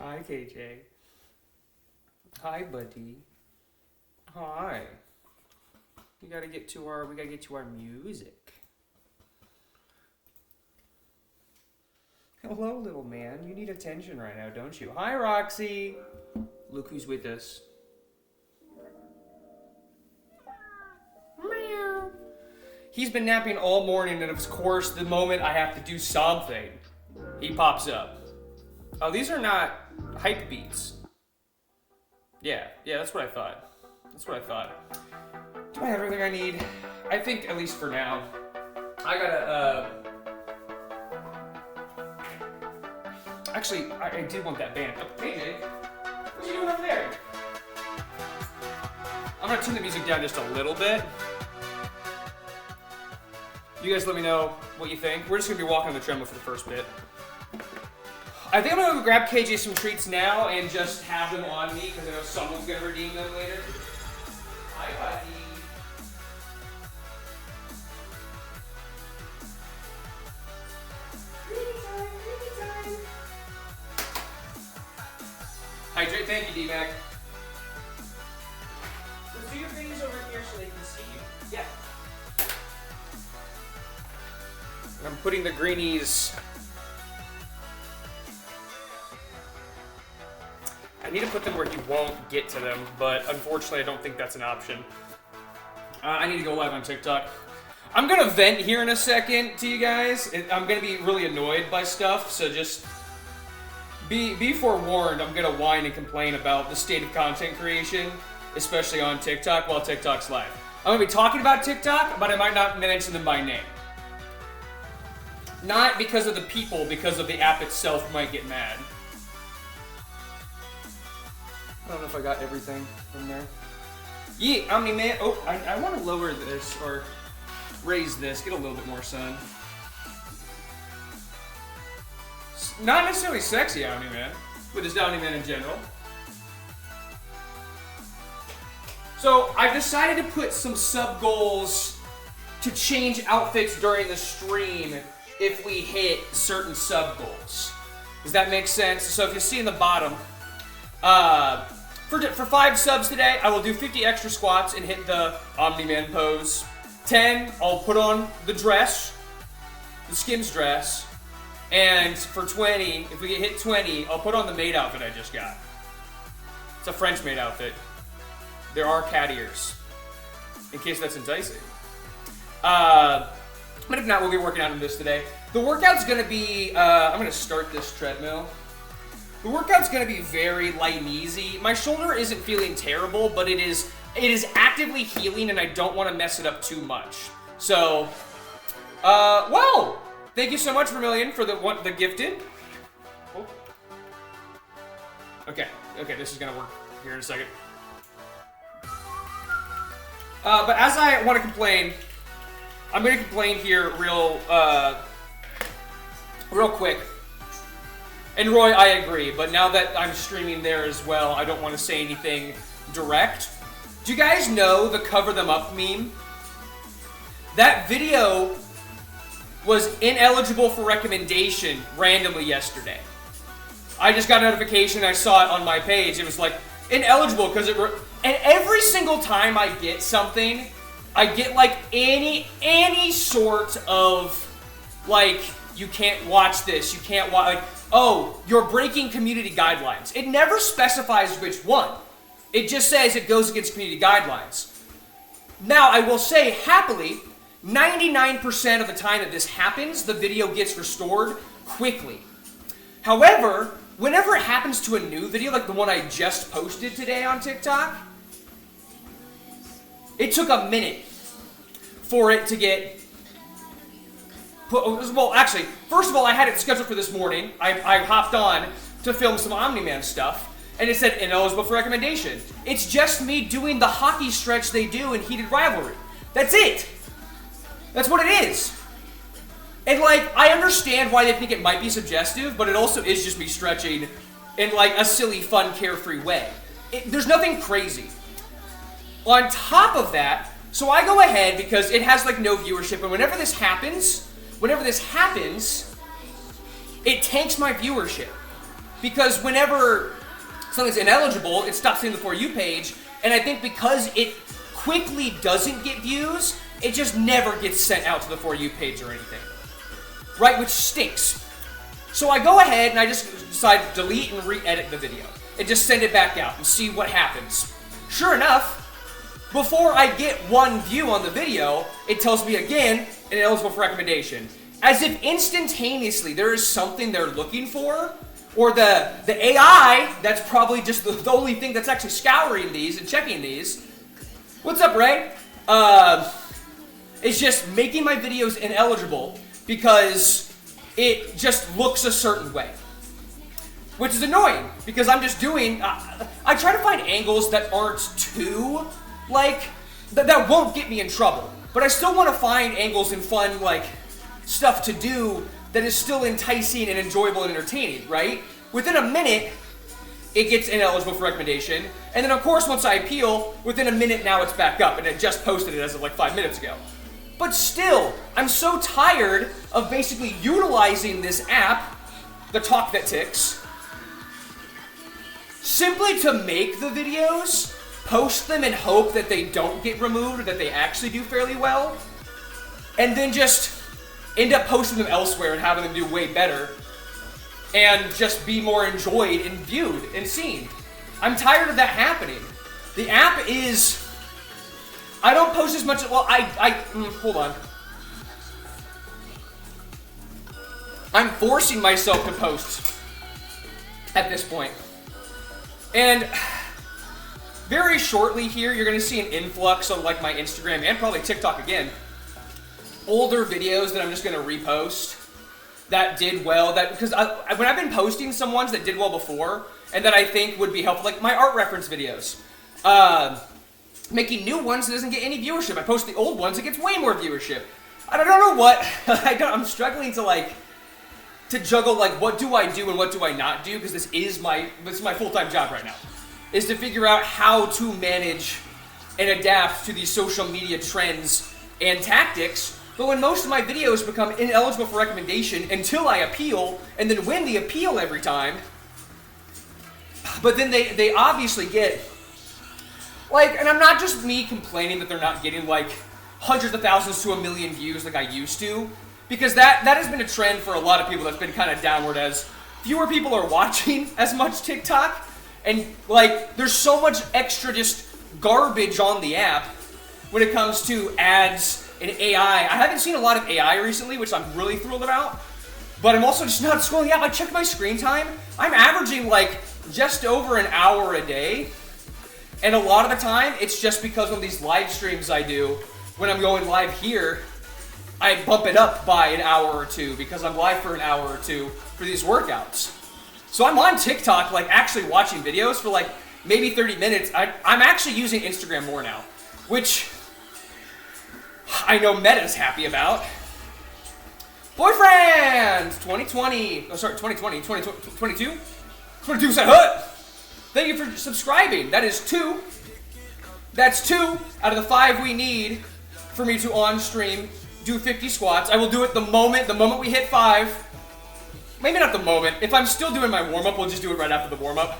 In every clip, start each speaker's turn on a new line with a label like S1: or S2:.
S1: Hi, KJ. Hi, buddy. Hi. We gotta get to our music. Hello, little man. You need attention right now, don't you? Hi, Roxy. Look who's with us. Meow. He's been napping all morning, and of course, the moment I have to do something, he pops up. Oh, these are not hype beats. Yeah, that's what I thought. Do I have everything I need? I think, at least for now. I gotta, Actually, I do want that band. Oh, hey, Jake. What you doing over there? I'm gonna turn the music down just a little bit. You guys let me know what you think. We're just gonna be walking on the treadmill for the first bit. I think I'm gonna go grab KJ some treats now and just have them on me because I know someone's gonna redeem them later. Hi, buddy. Hydrate, thank you, D-Mac. Let's do your things over here so they can see you. Yeah. I'm putting the greenies. I need to put them where he won't get to them, but unfortunately I don't think that's an option. I need to go live on TikTok. I'm gonna vent here in a second to you guys. I'm gonna be really annoyed by stuff, so just be forewarned. I'm gonna whine and complain about the state of content creation, especially on TikTok while TikTok's live. I'm gonna be talking about TikTok, but I might not mention them by name. Not because of the people, because of the app itself might get mad. I don't know if I got everything from there. Yeah, Omni-Man. Oh, I want to lower this or raise this, get a little bit more sun. Not necessarily sexy Omni-Man, but just Omni-Man in general. So I've decided to put some sub goals to change outfits during the stream if we hit certain sub goals. Does that make sense? So if you see in the bottom, for 5 subs today, I will do 50 extra squats and hit the Omni-Man pose. 10, I'll put on the dress, the Skims dress. And for 20, if we get hit 20, I'll put on the maid outfit I just got. It's a French maid outfit. There are cat ears, in case that's enticing. But if not, we'll be working out on this today. The workout's gonna be, I'm gonna start this treadmill. The workout's gonna be very light and easy. My shoulder isn't feeling terrible, but it is actively healing and I don't wanna mess it up too much. So, well, thank you so much, Vermilion, for the gifted. Oh. Okay, this is gonna work here in a second. But as I wanna complain, I'm gonna complain here real quick. And Roy, I agree, but now that I'm streaming there as well, I don't want to say anything direct. Do you guys know the cover them up meme? That video was ineligible for recommendation randomly yesterday. I just got a notification, I saw it on my page, it was like, ineligible because and every single time I get something, I get like any sort of, like, you can't watch this, you can't watch, like, oh, you're breaking community guidelines. It never specifies which one. It just says it goes against community guidelines. Now, I will say, happily, 99% of the time that this happens, the video gets restored quickly. However, whenever it happens to a new video, like the one I just posted today on TikTok, it took a minute for it to get put. Well, actually, first of all, I had it scheduled for this morning. I hopped on to film some Omni-Man stuff, and it said ineligible for recommendation. It's just me doing the hockey stretch they do in Heated Rivalry. That's it. That's what it is. And, like, I understand why they think it might be suggestive, but it also is just me stretching in, like, a silly, fun, carefree way. There's nothing crazy. On top of that, so I go ahead because it has, like, no viewership, and whenever this happens, it tanks my viewership. because whenever something's ineligible, it stops in the For You page, and I think because it quickly doesn't get views, it just never gets sent out to the For You page or anything, right, which stinks. So I go ahead and I just decide to delete and re-edit the video and just send it back out and see what happens. Sure enough, before I get one view on the video, it tells me again, ineligible for recommendation. As if instantaneously there is something they're looking for, or the AI, that's probably just the only thing that's actually scouring these and checking these. What's up, Ray? It's just making my videos ineligible because it just looks a certain way. Which is annoying, because I'm just doing, I try to find angles that aren't too, like, that won't get me in trouble. But I still want to find angles and fun, like, stuff to do that is still enticing and enjoyable and entertaining, right? Within a minute, it gets ineligible for recommendation. And then, of course, once I appeal, within a minute now it's back up, and I just posted it as of like 5 minutes ago. But still, I'm so tired of basically utilizing this app, the Talk That Ticks, simply to make the videos, post them and hope that they don't get removed or that they actually do fairly well, and then just end up posting them elsewhere and having them do way better and just be more enjoyed and viewed and seen. I'm tired of that happening. The app is... I don't post as much... Well, hold on. I'm forcing myself to post at this point. And very shortly here, you're going to see an influx on like my Instagram and probably TikTok again. Older videos that I'm just going to repost that did well. Because when I've been posting some ones that did well before and that I think would be helpful, like my art reference videos. Making new ones that doesn't get any viewership. I post the old ones, it gets way more viewership. I don't know what. I'm struggling to juggle, like, what do I do and what do I not do, because this is my full-time job right now, is to figure out how to manage and adapt to these social media trends and tactics. But when most of my videos become ineligible for recommendation until I appeal, and then win the appeal every time, but then they obviously get, like, and I'm not just me complaining that they're not getting, like, hundreds of thousands to 1 million views like I used to, because that has been a trend for a lot of people that's been kind of downward, as fewer people are watching as much TikTok, and, like, there's so much extra just garbage on the app when it comes to ads and AI. I haven't seen a lot of AI recently, which I'm really thrilled about, but I'm also just not scrolling the app. I checked my screen time. I'm averaging, like, just over an hour a day. And a lot of the time, it's just because on these live streams I do, when I'm going live here, I bump it up by an hour or two because I'm live for an hour or two for these workouts. So I'm on TikTok, like, actually watching videos for, like, maybe 30 minutes. I'm actually using Instagram more now, which I know Meta's happy about. Boyfriend! 2020. Oh, sorry, 2020. 2022? 22% hood! Thank you for subscribing. That is 2. That's 2 out of the 5 we need for me to on stream do 50 squats. I will do it the moment we hit 5. Maybe not the moment. If I'm still doing my warm-up, we'll just do it right after the warm-up.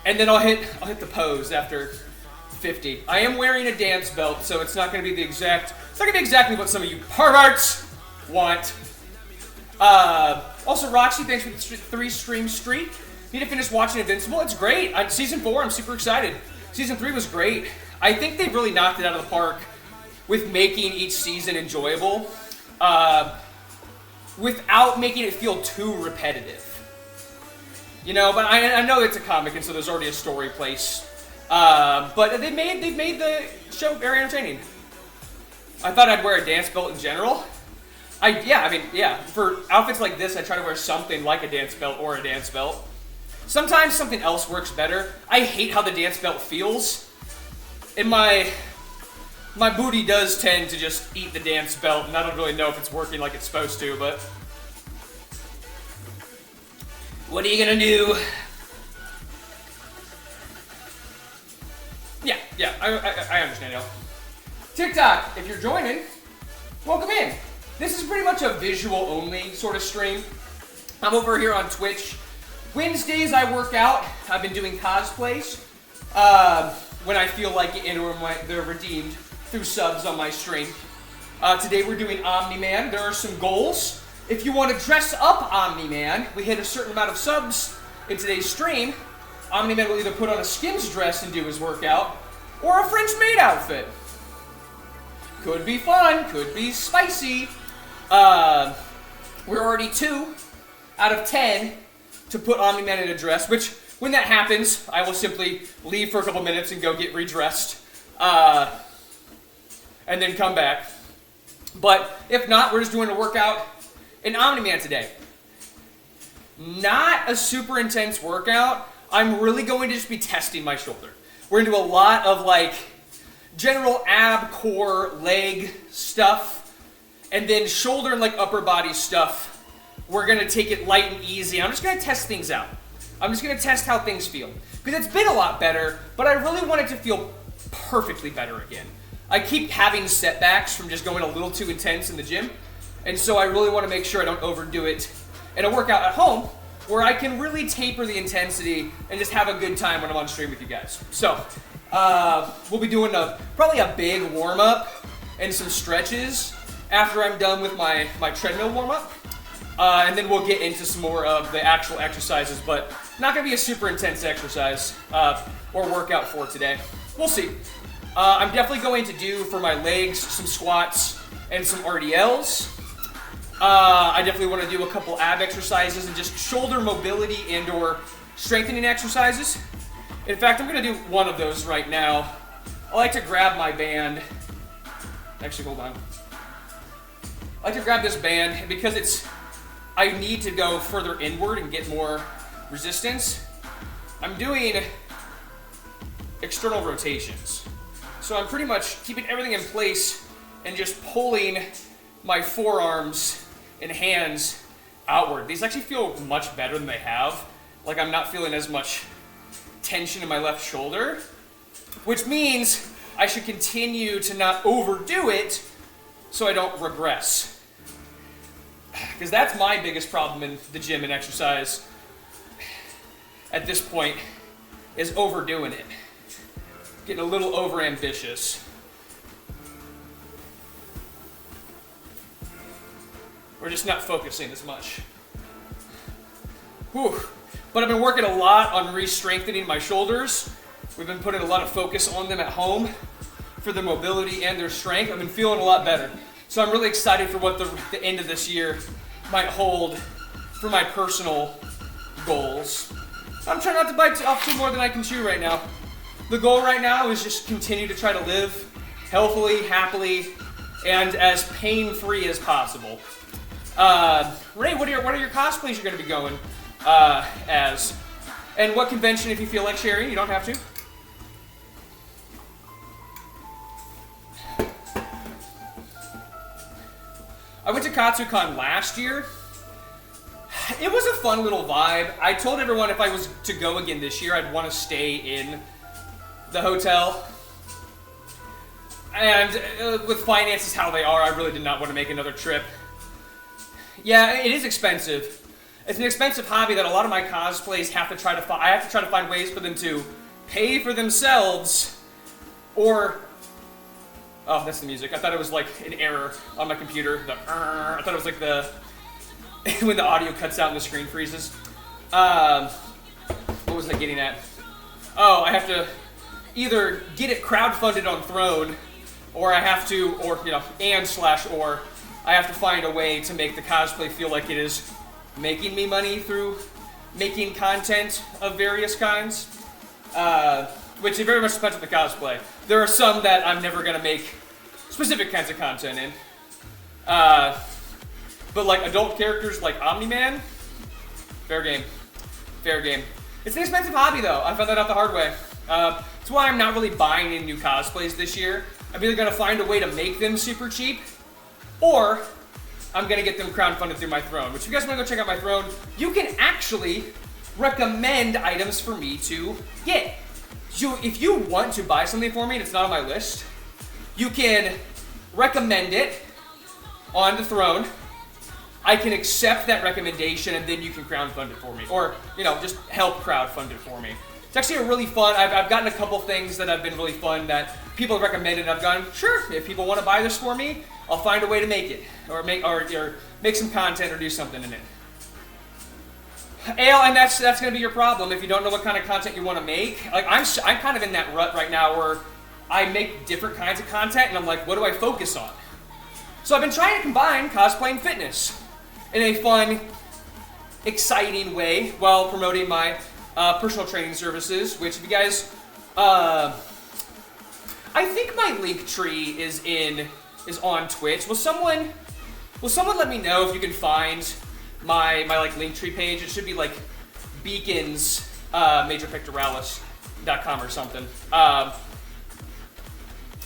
S1: And then I'll hit the pose after 50. I am wearing a dance belt, so it's not going to be exactly what some of you perverts want. Also, Roxy, thanks for the 3 stream streak. Need to finish watching Invincible. It's great. Season 4, I'm super excited. Season 3 was great. I think they've really knocked it out of the park with making each season enjoyable, without making it feel too repetitive. You know, but I know it's a comic, and so there's already a story place. But they've made the show very entertaining. I thought I'd wear a dance belt in general. For outfits like this, I try to wear something like a dance belt or a dance belt. Sometimes something else works better. I hate how the dance belt feels. And my booty does tend to just eat the dance belt, and I don't really know if it's working like it's supposed to, but what are you gonna do? Yeah, I understand now. TikTok, if you're joining, welcome in. This is pretty much a visual-only sort of stream. I'm over here on Twitch. Wednesdays I work out. I've been doing cosplays when I feel like it, or they're redeemed through subs on my stream. Today we're doing Omni-Man. There are some goals. If you want to dress up Omni-Man, we hit a certain amount of subs in today's stream. Omni-Man will either put on a Skims dress and do his workout, or a French maid outfit. Could be fun, could be spicy. We're already 2 out of 10 to put Omni-Man in a dress, which, when that happens, I will simply leave for a couple minutes and go get redressed, and then come back. But if not, we're just doing a workout in Omni-Man today. Not a super intense workout. I'm really going to just be testing my shoulder. We're going to do a lot of like general ab, core, leg stuff, and then shoulder and like upper body stuff. We're going to take it light and easy. I'm just going to test things out. I'm just going to test how things feel. Because it's been a lot better, but I really want it to feel perfectly better again. I keep having setbacks from just going a little too intense in the gym, and so I really want to make sure I don't overdo it in a workout at home, where I can really taper the intensity and just have a good time when I'm on stream with you guys. So, we'll be doing probably a big warm-up and some stretches after I'm done with my treadmill warm-up. And then we'll get into some more of the actual exercises, but not going to be a super intense exercise or workout for today. We'll see. I'm definitely going to do, for my legs, some squats and some RDLs. I definitely want to do a couple ab exercises and just shoulder mobility and or strengthening exercises. In fact, I'm going to do one of those right now. I like to grab my band. Actually, hold on. I like to grab this band because I need to go further inward and get more resistance. I'm doing external rotations. So I'm pretty much keeping everything in place and just pulling my forearms and hands outward. These actually feel much better than they have. Like I'm not feeling as much tension in my left shoulder, which means I should continue to not overdo it so I don't regress. Because that's my biggest problem in the gym and exercise at this point, is overdoing it. Getting a little overambitious. We're just not focusing as much. Whew. But I've been working a lot on re-strengthening my shoulders. We've been putting a lot of focus on them at home for their mobility and their strength. I've been feeling a lot better. So I'm really excited for what the end of this year might hold for my personal goals. I'm trying not to bite off too more than I can chew right now. The goal right now is just continue to try to live healthily, happily, and as pain-free as possible. Ray, what are your cosplays you're going to be going as? And what convention, if you feel like sharing? You don't have to. I went to KatsuCon last year. It was a fun little vibe. I told everyone if I was to go again this year, I'd want to stay in the hotel. And with finances how they are, I really did not want to make another trip. Yeah, it is expensive. It's an expensive hobby that a lot of my cosplays have to try to find. I have to try to find ways for them to pay for themselves, or oh, that's the music. I thought it was like an error on my computer. I thought it was like the when the audio cuts out and the screen freezes. What was I getting at? Oh, I have to either get it crowdfunded on Throne, or I have to, or or I have to find a way to make the cosplay feel like it is making me money through making content of various kinds, which it very much depends on the cosplay. There are some that I'm never going to make specific kinds of content in. But like adult characters like Omni-Man, fair game. Fair game. It's an expensive hobby though. I found that out the hard way. That's why I'm not really buying any new cosplays this year. I'm either going to find a way to make them super cheap, or I'm going to get them crowdfunded through my Throne. Which if you guys want to go check out my Throne, you can actually recommend items for me to get. So if you want to buy something for me and it's not on my list, you can recommend it on the Throne, I can accept that recommendation and then you can crowdfund it for me. Or, you know, just help crowdfund it for me. It's actually a really fun, I've gotten a couple things that have been really fun that people have recommended and I've gone, sure, if people want to buy this for me, I'll find a way to make it. Or make some content or do something in it. Ale, and that's going to be your problem if you don't know what kind of content you want to make. Like I'm kind of in that rut right now where I make different kinds of content and I'm like, what do I focus on? So I've been trying to combine cosplay and fitness in a fun, exciting way while promoting my personal training services, which if you guys, I think my link tree is on Twitch. Will someone let me know if you can find my like link tree page? It should be like Beacons Pectoralis.com or something.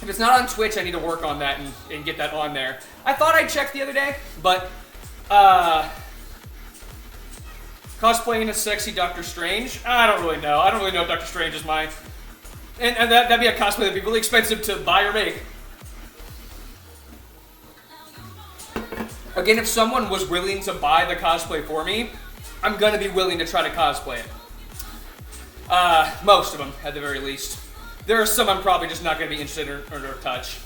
S1: If it's not on Twitch, I need to work on that and get that on there. I thought I checked the other day, but cosplaying as sexy Doctor Strange? I don't really know. I don't really know if Doctor Strange is mine. And that'd be a cosplay that'd be really expensive to buy or make. Again, if someone was willing to buy the cosplay for me, I'm gonna be willing to try to cosplay it. Most of them, at the very least. There are some I'm probably just not gonna be interested or touch.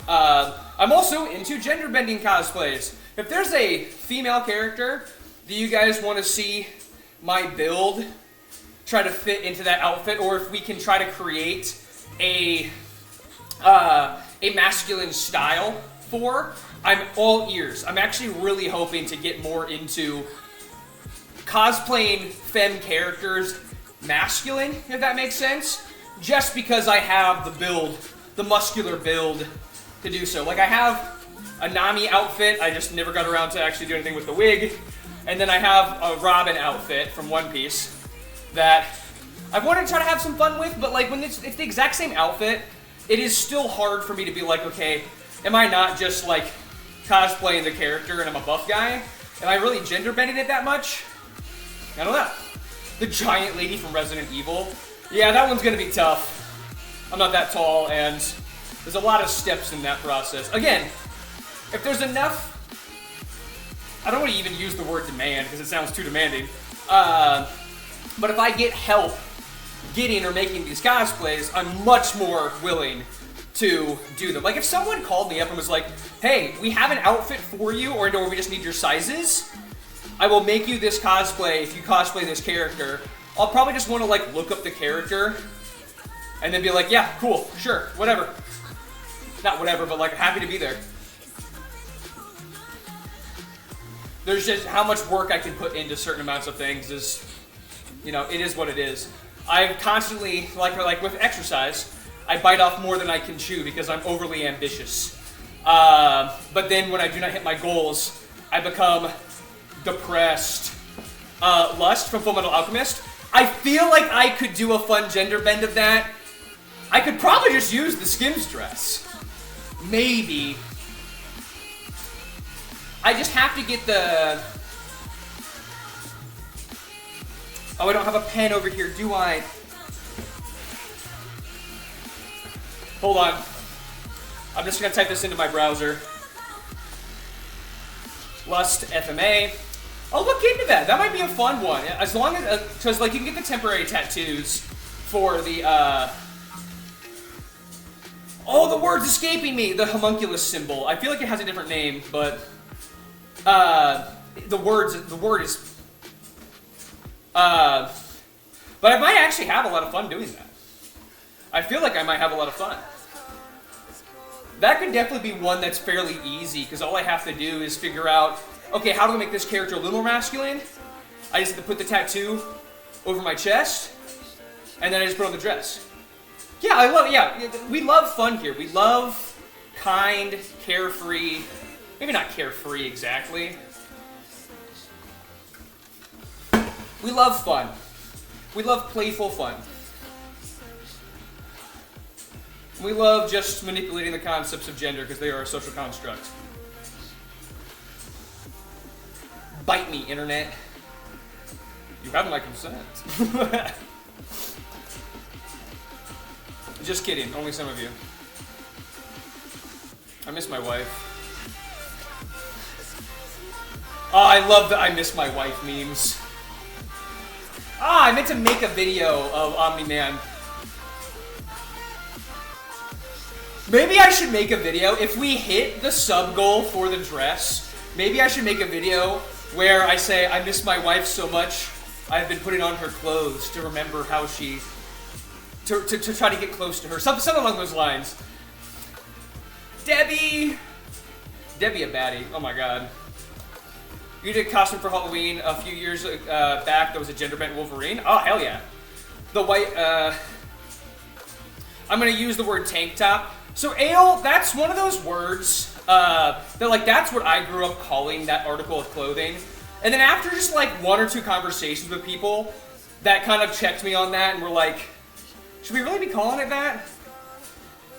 S1: I'm also into gender bending cosplays. If there's a female character that you guys want to see my build try to fit into that outfit, or if we can try to create a masculine style for, I'm all ears. I'm actually really hoping to get more into cosplaying femme characters masculine, if that makes sense. Just because I have the build, the muscular build to do so. Like I have a Nami outfit, I just never got around to actually do anything with the wig. And then I have a Robin outfit from One Piece that I've wanted to try to have some fun with, but like when it's the exact same outfit, it is still hard for me to be like, okay, am I not just like cosplaying the character and I'm a buff guy? Am I really gender bending it that much? I don't know. The giant lady from Resident Evil. Yeah, that one's gonna be tough. I'm not that tall and there's a lot of steps in that process. Again, if there's enough, I don't want to even use the word demand because it sounds too demanding. But if I get help getting or making these cosplays, I'm much more willing to do them. Like if someone called me up and was like, hey, we have an outfit for you or we just need your sizes, I will make you this cosplay if you cosplay this character. I'll probably just want to like look up the character and then be like, yeah, cool, sure, whatever. Not whatever, but like happy to be there. There's just how much work I can put into certain amounts of things is, you know, it is what it is. I constantly, like with exercise, I bite off more than I can chew because I'm overly ambitious. But then when I do not hit my goals, I become depressed. Lust from Fullmetal Alchemist. I feel like I could do a fun gender bend of that. I could probably just use the Skims dress. Maybe. I just have to get the... Oh, I don't have a pen over here, do I? Hold on. I'm just gonna type this into my browser. Lust FMA. I'll look into that. That might be a fun one. As long as, because like you can get the temporary tattoos for the, oh, the word's escaping me. The homunculus symbol. I feel like it has a different name, but the word is, but I might actually have a lot of fun doing that. I feel like I might have a lot of fun. That could definitely be one that's fairly easy, because all I have to do is figure out, okay, how do I make this character a little more masculine? I just have to put the tattoo over my chest, and then I just put on the dress. Yeah, we love fun here. We love kind, carefree, maybe not carefree exactly. We love fun. We love playful fun. We love just manipulating the concepts of gender because they are a social construct. Bite me, internet. You have my consent. Just kidding, only some of you. I miss my wife. Oh, I love the I miss my wife memes. I meant to make a video of Omni-Man. Maybe I should make a video, if we hit the sub goal for the dress, maybe I should make a video where I say, I miss my wife so much, I've been putting on her clothes to remember how she, to try to get close to her. Something along those lines. Debbie a baddie, oh my god. You did a costume for Halloween a few years back that was a gender-bent Wolverine? Oh, hell yeah. The white, I'm gonna use the word tank top. So ale, that's one of those words that like, that's what I grew up calling that article of clothing. And then after just like one or two conversations with people that kind of checked me on that and were like, should we really be calling it that?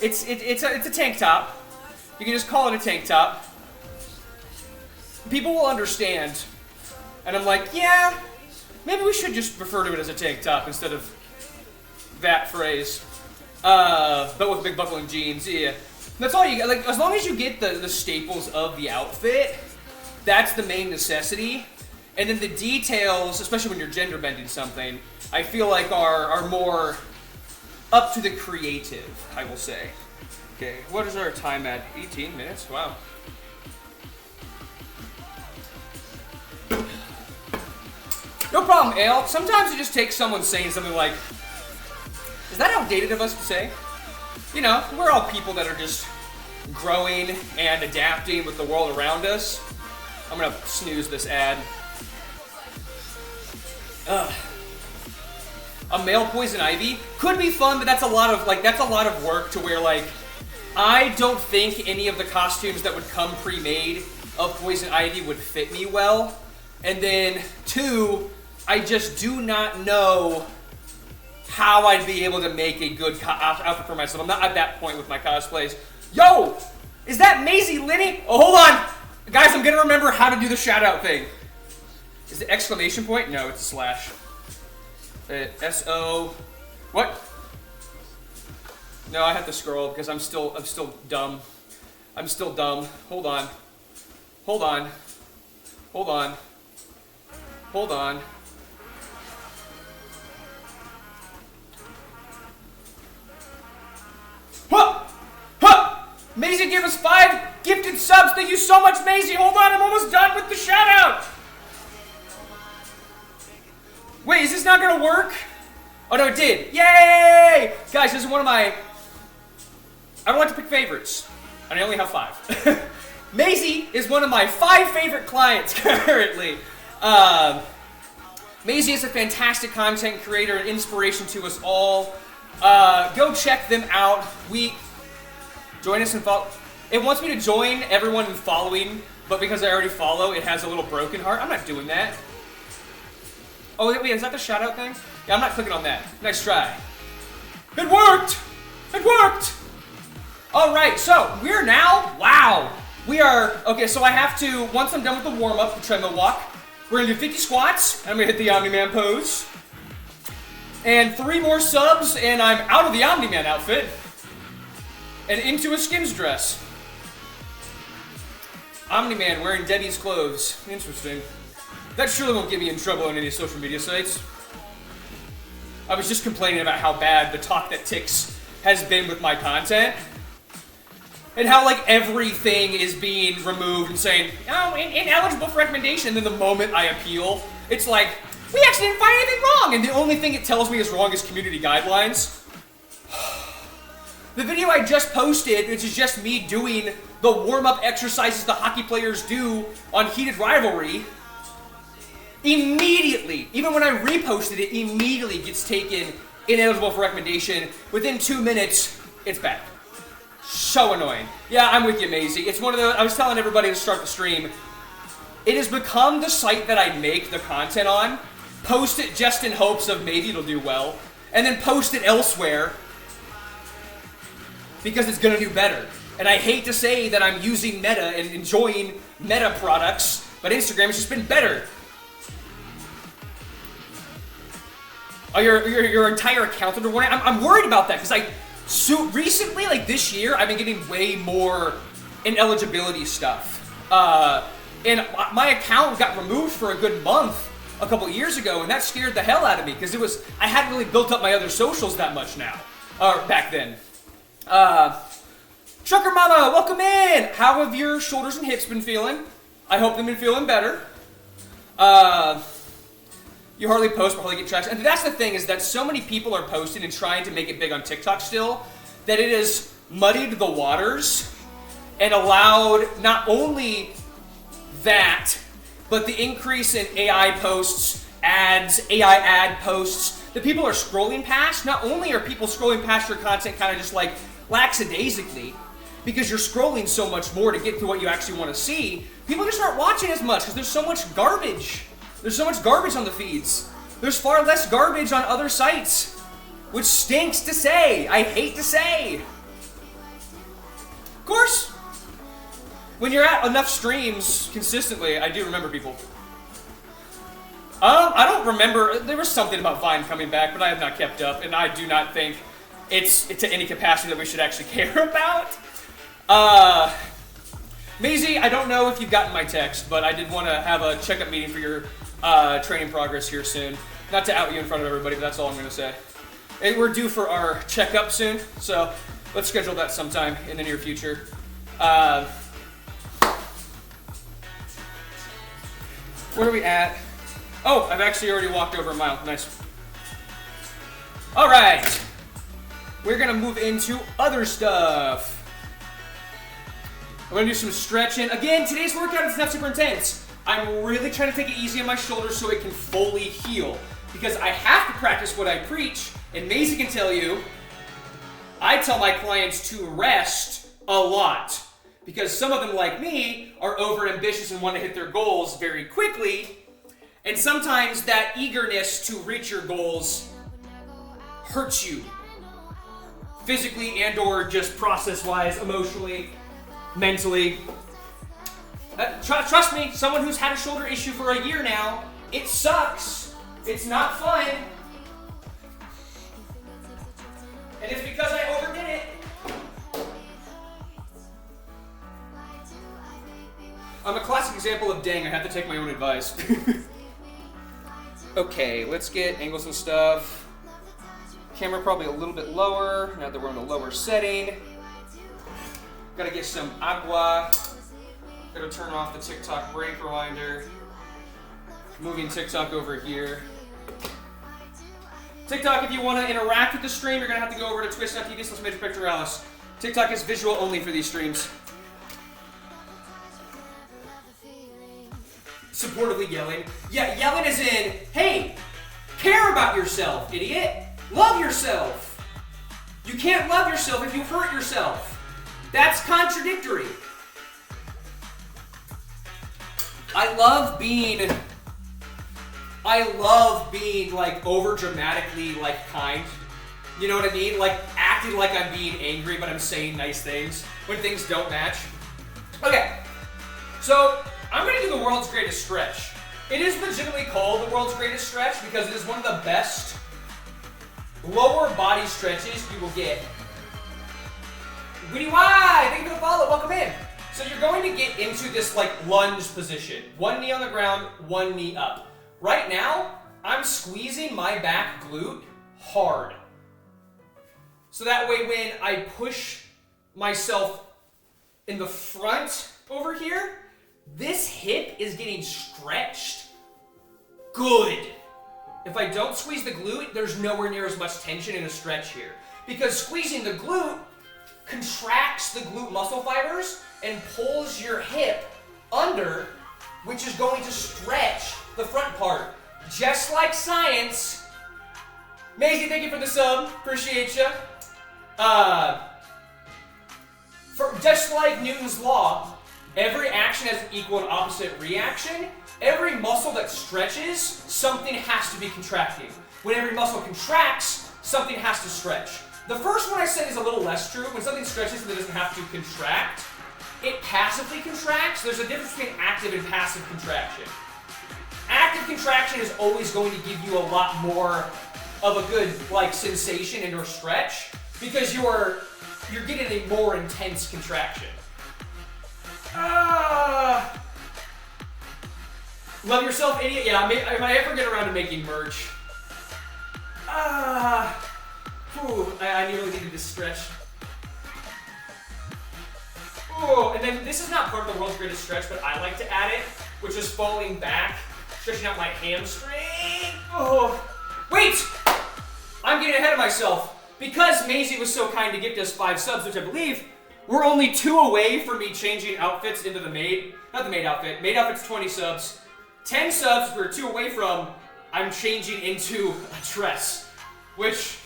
S1: It's a tank top. You can just call it a tank top. People will understand. And I'm like, yeah, maybe we should just refer to it as a tank top instead of that phrase. But with big buckling jeans, yeah. That's all you get. Like, as long as you get the staples of the outfit, that's the main necessity. And then the details, especially when you're gender bending something, I feel like are more up to the creative, I will say. Okay, what is our time at? 18 minutes? Wow. No problem, Ale. Sometimes it just takes someone saying something like, is that outdated of us to say? You know, we're all people that are just growing and adapting with the world around us. I'm gonna snooze this ad. Ugh. A male poison ivy could be fun, but that's a lot of work to where like, I don't think any of the costumes that would come pre-made of poison ivy would fit me well. And then two, I just do not know how I'd be able to make a good outfit for myself. I'm not at that point with my cosplays. Yo, is that Maisie Lenny? Oh, hold on. Guys, I'm gonna remember how to do the shout out thing. Is it exclamation point? No, it's a slash. S-O, what? No, I have to scroll because I'm still dumb. I'm still dumb. Hold on. Hold on. Hold on. Hold on. Huh! Huh! Maisie gave us 5 gifted subs. Thank you so much, Maisie. Hold on, I'm almost done with the shout out. Wait, is this not gonna work? Oh no, it did. Yay! Guys, this is one of my... I don't like to pick favorites, and I only have 5. Maisie is one of my 5 favorite clients currently. Maisie is a fantastic content creator and inspiration to us all. Go check them out. Join us and follow. It wants me to join everyone in following, but because I already follow, it has a little broken heart. I'm not doing that. Oh, wait, is that the shout out thing? Yeah, I'm not clicking on that. Nice try. It worked! It worked! All right, so we're now, wow. We are, okay, so I have to, once I'm done with the warm up, the treadmill walk, we're gonna do 50 squats, and I'm gonna hit the Omni-Man pose. And 3 more subs, and I'm out of the Omni-Man outfit. And into a Skims dress. Omni-Man wearing Debbie's clothes. Interesting. That surely won't get me in trouble on any social media sites. I was just complaining about how bad the Talk That Ticks has been with my content. And how, like, everything is being removed and saying, oh, ineligible for recommendation. And then the moment I appeal, it's like, we actually didn't find anything wrong. And the only thing it tells me is wrong is community guidelines. The video I just posted, which is just me doing the warm-up exercises the hockey players do on Heated Rivalry, immediately, even when I reposted it, immediately gets taken ineligible for recommendation. Within 2 minutes, it's back. So annoying. Yeah, I'm with you, Maisie. It's one of the, I was telling everybody to start the stream, it has become the site that I make the content on, post it just in hopes of maybe it'll do well, and then post it elsewhere because it's gonna do better. And I hate to say that I'm using Meta and enjoying Meta products, but Instagram has just been better. Oh, your entire account under warning? I'm worried about that because so recently, like this year, I've been getting way more ineligibility stuff. And my account got removed for a good month a couple years ago, and that scared the hell out of me because I hadn't really built up my other socials that much now, or back then. Trucker Mama, welcome in. How have your shoulders and hips been feeling? I hope they've been feeling better. You hardly post, but hardly get traction. And that's the thing, is that so many people are posting and trying to make it big on TikTok still, that it has muddied the waters and allowed not only that, but the increase in AI posts, ads, AI ad posts that people are scrolling past. Not only are people scrolling past your content kind of just like lackadaisically, because you're scrolling so much more to get to what you actually want to see, people just aren't watching as much because there's so much garbage. There's so much garbage on the feeds. There's far less garbage on other sites, which stinks to say. I hate to say. Of course, when you're at enough streams consistently, I do remember people. I don't remember. There was something about Vine coming back, but I have not kept up, and I do not think it's to any capacity that we should actually care about. Maisie, I don't know if you've gotten my text, but I did want to have a checkup meeting for your training progress here soon. Not to out you in front of everybody, but that's all I'm going to say. And we're due for our checkup soon, so let's schedule that sometime in the near future. Where are we at? Oh, I've actually already walked over a mile. Nice. All right. We're going to move into other stuff. I'm going to do some stretching. Again, today's workout is not super intense. I'm really trying to take it easy on my shoulders so it can fully heal. Because I have to practice what I preach, and Maisie can tell you, I tell my clients to rest a lot. Because some of them, like me, are overambitious and want to hit their goals very quickly. And sometimes that eagerness to reach your goals hurts you. Physically and or just process-wise, emotionally, mentally. Trust me, someone who's had a shoulder issue for a year now, it sucks. It's not fun. And it's because I overdid it. I'm a classic example of dang, I have to take my own advice. Okay, let's get angles and stuff. Camera probably a little bit lower, now that we're in a lower setting. Gotta get some agua. Gotta turn off the TikTok break reminder. Moving TikTok over here. TikTok, if you want to interact with the stream, you're gonna have to go over to twitch.tv/Pectoralis. TikTok is visual only for these streams. Supportively yelling. Yeah, yelling is in, hey, care about yourself, idiot. Love yourself. You can't love yourself if you hurt yourself. That's contradictory. I love being like over dramatically like kind. You know what I mean? Like acting like I'm being angry, but I'm saying nice things when things don't match. Okay, so I'm gonna do the world's greatest stretch. It is legitimately called the world's greatest stretch because it is one of the best lower body stretches you will get. Witty Y, thank you for the follow, welcome in. So you're going to get into this like lunge position. One knee on the ground, one knee up. Right now, I'm squeezing my back glute hard. So that way when I push myself in the front over here, this hip is getting stretched good. If I don't squeeze the glute, there's nowhere near as much tension in a stretch here. Because squeezing the glute contracts the glute muscle fibers and pulls your hip under, which is going to stretch the front part. Just like science. Maisie, thank you for the sub. Appreciate you. Just like Newton's law, every action has an equal and opposite reaction. Every muscle that stretches, something has to be contracting. When every muscle contracts, something has to stretch. The first one I said is a little less true. When something stretches and it doesn't have to contract, it passively contracts. There's a difference between active and passive contraction. Active contraction is always going to give you a lot more of a good like sensation in your stretch because you're getting a more intense contraction. Love yourself, idiot. Yeah, I might ever get around to making merch. I nearly needed this stretch. Oh, and then this is not part of the world's greatest stretch, but I like to add it, which is falling back, stretching out my hamstring. Oh, wait! I'm getting ahead of myself. Because Maisie was so kind to gift us 5 subs, which I believe, we're only 2 away from me changing outfits into the maid. Not the maid outfit. Maid outfit's 20 subs. 10 subs we're 2 away from, I'm changing into a dress. Which,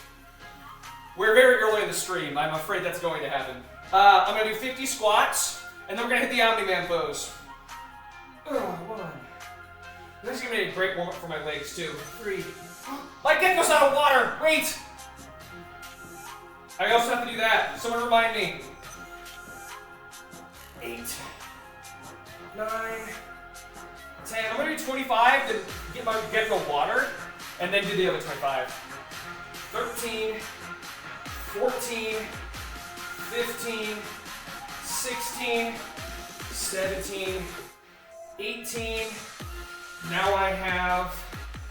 S1: we're very early in the stream. I'm afraid that's going to happen. I'm going to do 50 squats, and then we're going to hit the Omni-Man pose. Oh, 1. This is going to be a great warm-up for my legs, too. 3. My gecko's out of water! Wait! I also have to do that. Someone remind me. 8. 9. 10. I'm going to do 25 to get my gecko water, and then do the other 25. 13. 14. 15, 16, 17, 18, now I have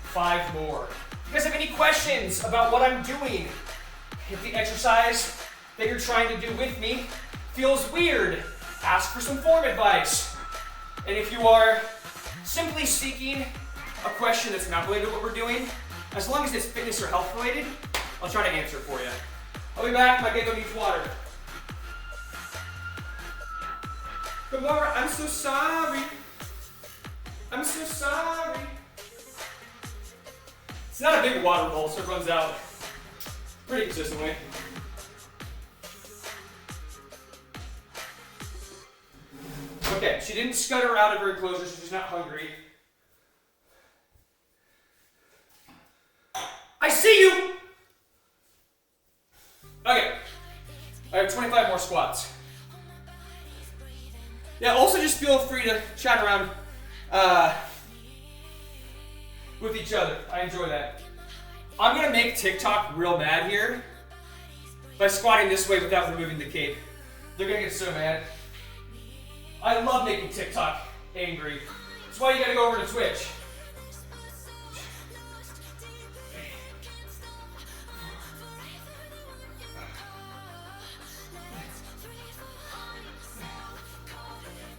S1: 5 more. If you guys have any questions about what I'm doing, if the exercise that you're trying to do with me feels weird, ask for some form advice. And if you are simply seeking a question that's not related to what we're doing, as long as it's fitness or health related, I'll try to answer it for you. I'll be back, my gecko needs water. Gamora, I'm so sorry. I'm so sorry. It's not a big water bowl, so it runs out pretty consistently. Okay, she didn't scutter out of her enclosure, so she's not hungry. I see you! Okay, I have 25 more squats. Yeah, also just feel free to chat around with each other. I enjoy that. I'm gonna make TikTok real mad here by squatting this way without removing the cape. They're gonna get so mad. I love making TikTok angry. That's why you gotta go over to Twitch.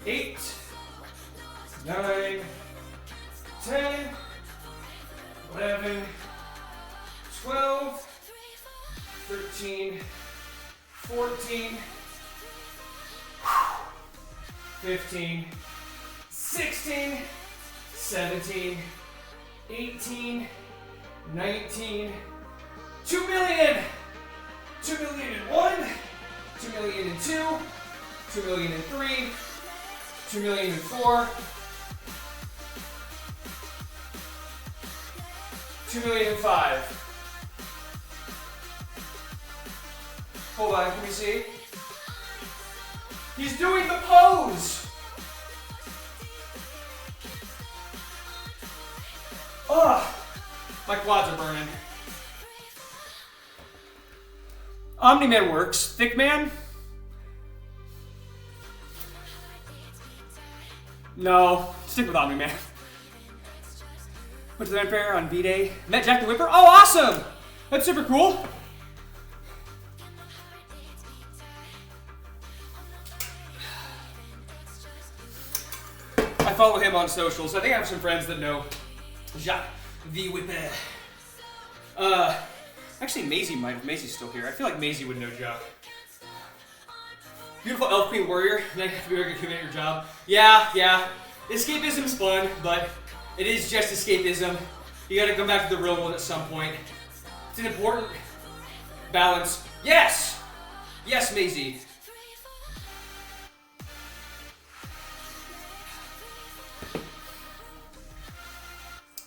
S1: Eight, 9, 10, 11, 12, 13, 14, 15, 16, 17, 18, 19, 2 million! 2 million and 1, 2 million and 2, 2 million and 3, 2 million and 4, 2 million and 5. Hold on, can we see? He's doing the pose! Ugh! My quads are burning. Omni-Man works. Thick Man? No, stick with Omni-Man. Went to the Fair on V-Day. Met Jack the Whipper. Oh, awesome! That's super cool. I follow him on socials. I think I have some friends that know Jack the Whipper. Actually, Maisie's still here. I feel like Maisie would know Jack. Beautiful Elf Queen Warrior. Now you have to be very good at your job. Yeah. Escapism's fun, but it is just escapism. You gotta come back to the real world at some point. It's an important balance. Yes! Yes, Maisie.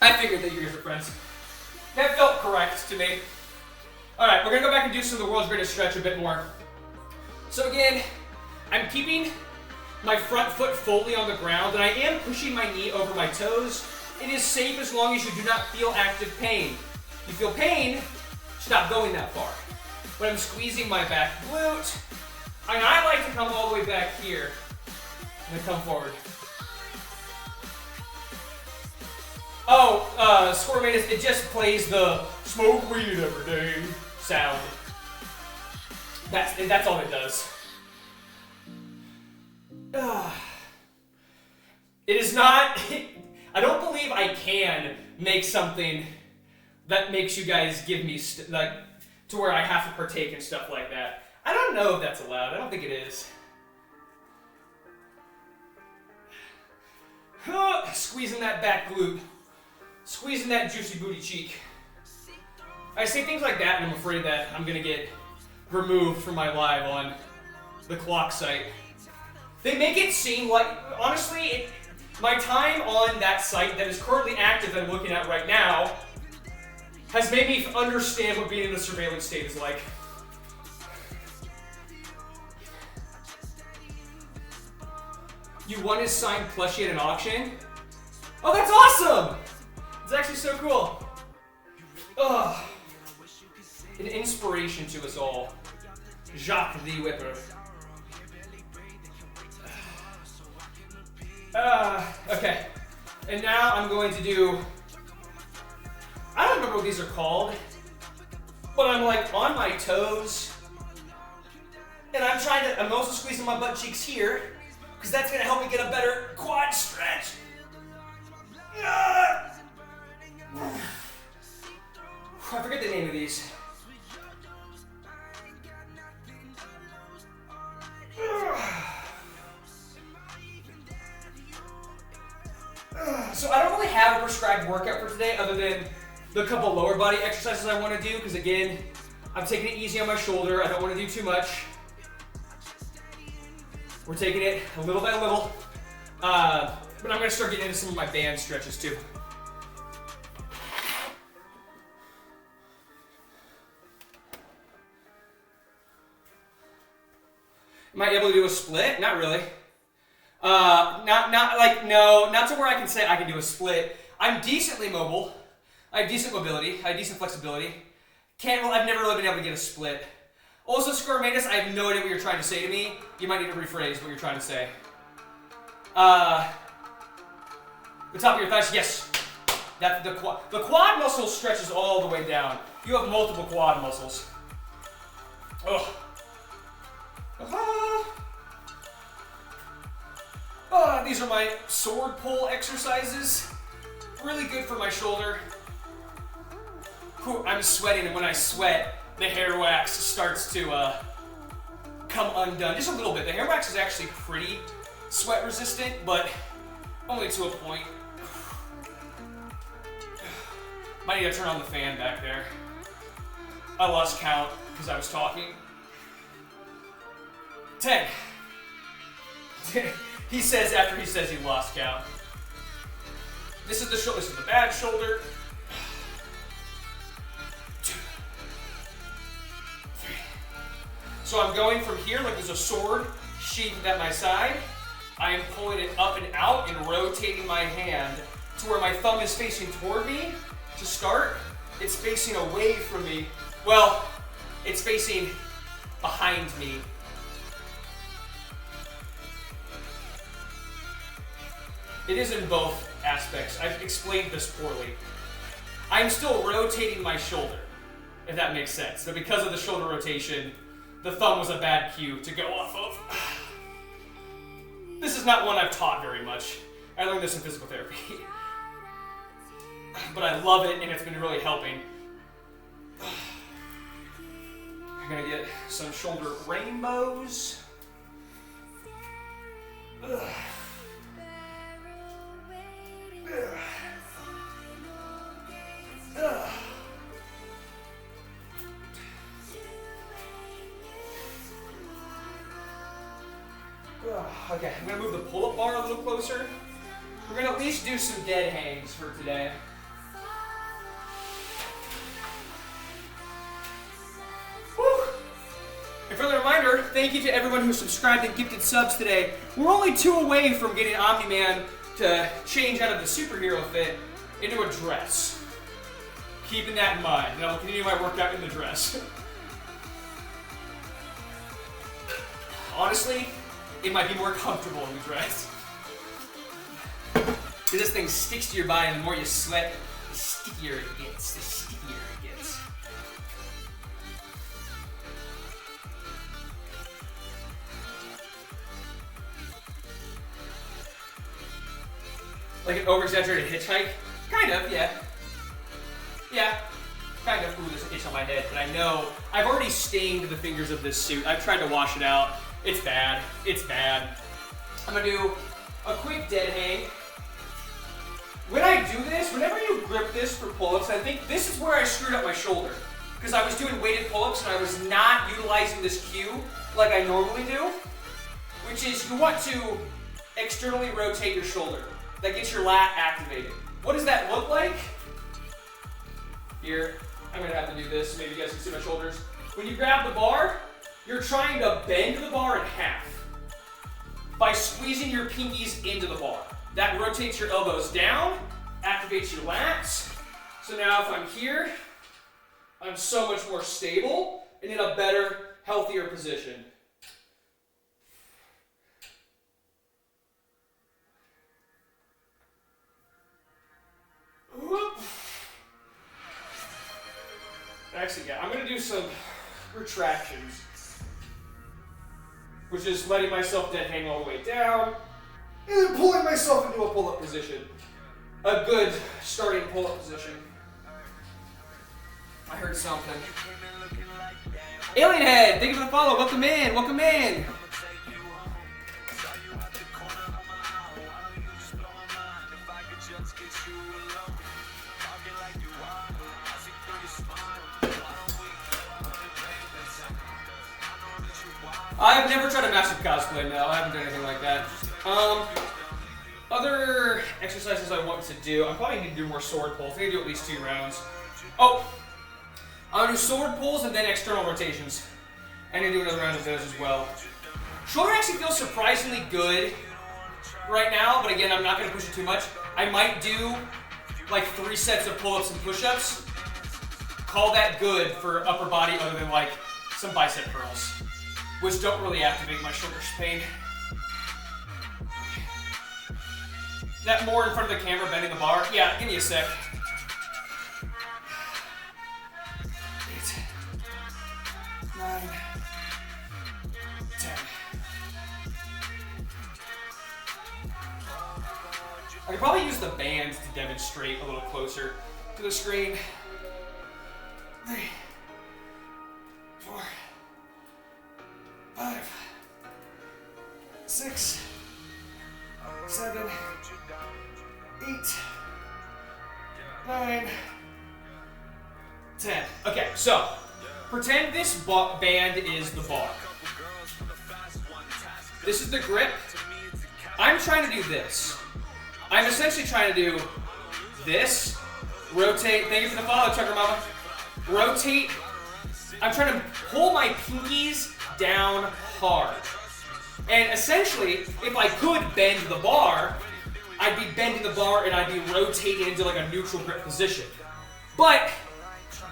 S1: I figured that you guys were friends. That felt correct to me. Alright, we're gonna go back and do some of the world's greatest stretch a bit more. So again, I'm keeping my front foot fully on the ground, and I am pushing my knee over my toes. It is safe as long as you do not feel active pain. If you feel pain, stop going that far. But I'm squeezing my back glute, and I like to come all the way back here, and then come forward. Oh, Score made it just plays the smoke weed every day sound. That's all it does. It is not... I don't believe I can make something that makes you guys give me, like, to where I have to partake in stuff like that. I don't know if that's allowed. I don't think it is. Squeezing that back glute. Squeezing that juicy booty cheek. I say things like that and I'm afraid that I'm going to get removed from my live on the clock site. They make it seem like, honestly, my time on that site that is currently active that I'm looking at right now has made me understand what being in a surveillance state is like. You won his signed plushie at an auction? Oh, that's awesome! It's actually so cool. Ugh. An inspiration to us all. Jacques the Whipper. Okay. And now I'm going to do... I don't remember what these are called. But I'm like on my toes. And I'm also squeezing my butt cheeks here. Because that's going to help me get a better quad stretch. I forget the name of these. So I don't really have a prescribed workout for today other than the couple lower body exercises I want to do because again, I'm taking it easy on my shoulder. I don't want to do too much. We're taking it a little by little. But I'm going to start getting into some of my band stretches too. Am I able to do a split? Not really. Not to where I can say I can do a split. I'm decently mobile. I have decent mobility. I have decent flexibility. I've never really been able to get a split. Also, Scormanus, I have no idea what you're trying to say to me. You might need to rephrase what you're trying to say. The top of your thighs, yes. The quad muscle stretches all the way down. You have multiple quad muscles. Ugh. These are my sword pull exercises. Really good for my shoulder. I'm sweating, and when I sweat, the hair wax starts to come undone. Just a little bit. The hair wax is actually pretty sweat resistant, but only to a point. Might need to turn on the fan back there. I lost count because I was talking. 10. He says after he says he lost count. This is the shoulder. This is the bad shoulder. 2, 3. So I'm going from here like there's a sword sheathed at my side. I am pulling it up and out and rotating my hand to where my thumb is facing toward me to start. It's facing away from me. Well, it's facing behind me. It is in both aspects. I've explained this poorly. I'm still rotating my shoulder, if that makes sense. But because of the shoulder rotation, the thumb was a bad cue to go off of. This is not one I've taught very much. I learned this in physical therapy. But I love it, and it's been really helping. I'm gonna get some shoulder rainbows. Okay, I'm gonna move the pull-up bar a little closer. We're gonna at least do some dead hangs for today. Woo! And for the reminder, thank you to everyone who subscribed and gifted subs today. We're only 2 away from getting Omni-Man to change out of the superhero fit into a dress. Keeping that in mind, and I will continue my workout in the dress. Honestly, it might be more comfortable in the dress. Because this thing sticks to your body, and the more you sweat, the stickier it gets. The stickier it gets. Like an over-exaggerated hitchhike? Kind of, yeah. Yeah, kind of. Ooh, there's an itch on my head, but I know I've already stained the fingers of this suit. I've tried to wash it out. It's bad. It's bad. I'm gonna do a quick dead hang. When I do this, whenever you grip this for pull-ups, I think this is where I screwed up my shoulder. Because I was doing weighted pull-ups and I was not utilizing this cue like I normally do. Which is you want to externally rotate your shoulder. That gets your lat activated. What does that look like? Here, I'm gonna have to do this so maybe you guys can see my shoulders. When you grab the bar, you're trying to bend the bar in half by squeezing your pinkies into the bar. That rotates your elbows down, activates your lats. So now if I'm here, I'm so much more stable and in a better, healthier position. Whoop. Actually, yeah, I'm gonna do some retractions, which is letting myself dead hang all the way down, and then pulling myself into a pull-up position. A good starting pull-up position. I heard something. Alien Head, thank you for the follow. Welcome in, welcome in. I've never tried a massive cosplay, no. I haven't done anything like that. Other exercises I want to do, I probably need to do more sword pulls. I need to do at least 2 rounds. Oh! I'm going to do sword pulls and then external rotations. I need to do another round of those as well. Shoulder actually feels surprisingly good right now, but again, I'm not going to push it too much. I might do like 3 sets of pull-ups and push-ups. Call that good for upper body other than like some bicep curls, which don't really activate my shoulder pain. That more in front of the camera, bending the bar? Yeah, give me a sec. 8, 9, 10. I could probably use the band to demonstrate a little closer to the screen. 3, 4, 5, 6, 7, 8, 9, 10. Okay, so pretend this band is the bar. This is the grip. I'm trying to do this. I'm essentially trying to do this. Rotate. Thank you for the follow, Chucker Mama. Rotate. I'm trying to pull my pinkies down hard. And essentially, if I could bend the bar, I'd be bending the bar and I'd be rotating into like a neutral grip position. But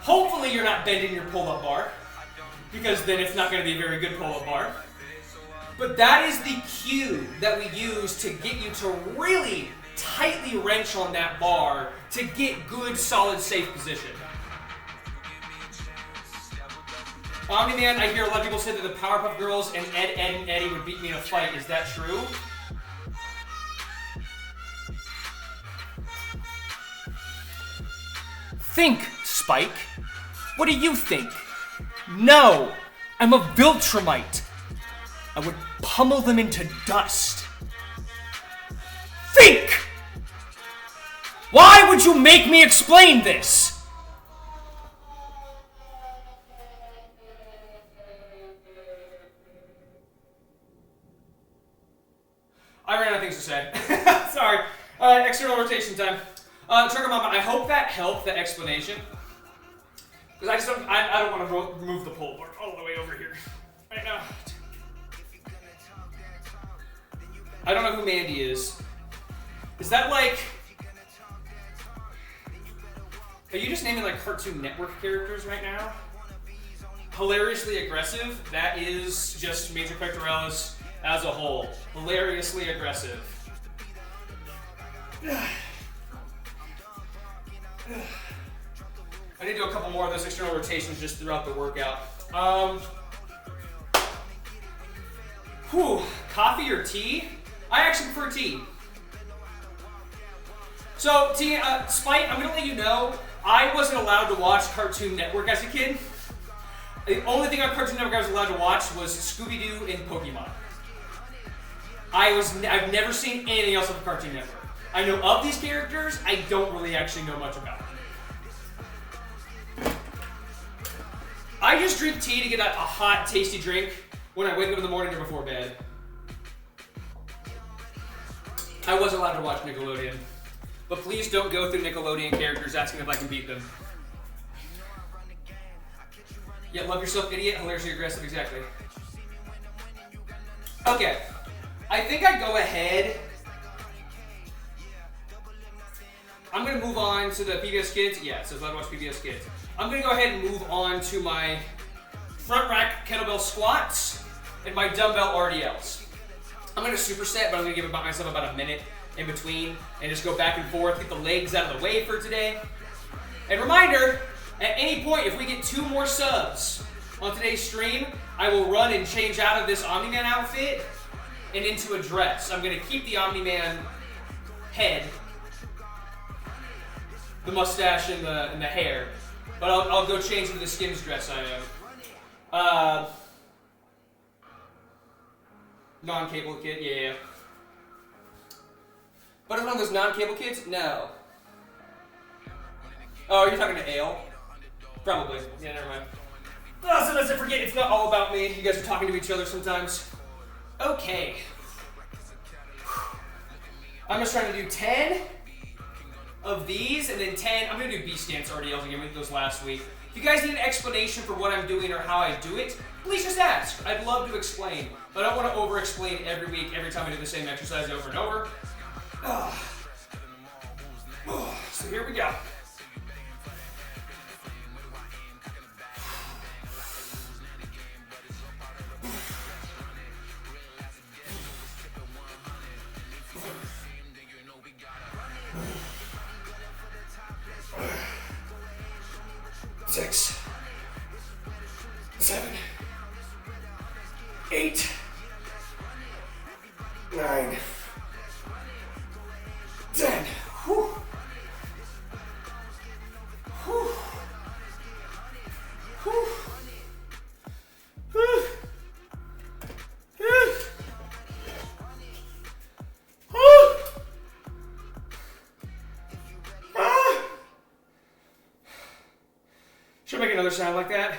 S1: hopefully you're not bending your pull-up bar, because then it's not going to be a very good pull-up bar. But that is the cue that we use to get you to really tightly wrench on that bar to get good, solid, safe position. Omni-Man, I hear a lot of people say that the Powerpuff Girls and Ed, and Eddie would beat me in a fight. Is that true? Think, Spike. What do you think? No, I'm a Viltrumite. I would pummel them into dust. Think! Why would you make me explain this? I ran out of things to say. Sorry. External rotation time. Trigger Mama, I hope that helped, that explanation. Because I don't want to remove the pull bar all the way over here. Right now. I don't know who Mandy is. Is that like... Are you just naming like Cartoon Network characters right now? Hilariously aggressive? That is just Major Pectoralis as a whole. Hilariously aggressive. I need to do a couple more of those external rotations just throughout the workout. Coffee or tea? I actually prefer tea. So, tea, Spite, I'm gonna let you know, I wasn't allowed to watch Cartoon Network as a kid. The only thing on Cartoon Network I was allowed to watch was Scooby-Doo and Pokemon. I've never seen anything else on the Cartoon Network. I know of these characters, I don't really actually know much about them. I just drink tea to get a hot, tasty drink when I wake up in the morning or before bed. I was allowed to watch Nickelodeon. But please don't go through Nickelodeon characters asking if I can beat them. Yeah, love yourself, idiot. Hilariously aggressive, exactly. Okay. I think I go ahead. I'm going to move on to the PBS Kids. Yeah, it says allowed to watch PBS Kids. I'm going to go ahead and move on to my front rack kettlebell squats and my dumbbell RDLs. I'm going to superset, but I'm going to give myself about a minute in between and just go back and forth, get the legs out of the way for today. And reminder, at any point, if we get 2 more subs on today's stream, I will run and change out of this Omni-Man outfit and into a dress. I'm going to keep the Omni-Man head, the mustache and the hair, but I'll go change into the Skims dress I am. Non-cable kid, yeah. But it's one of those non-cable kids? No. Oh, you're talking to Ale? Probably. Yeah, never mind. Oh, sometimes I forget it's not all about me. You guys are talking to each other sometimes. Okay. I'm just trying to do 10 of these, and then 10. I'm going to do B-stance RDLs again. We did those last week. If you guys need an explanation for what I'm doing or how I do it, please just ask. I'd love to explain, but I don't want to over-explain every week, every time I do the same exercise over and over. So here we go. Six, 7, 8, 9, 10. Whew. Whew. Whew. Whew. Should I make another sound like that?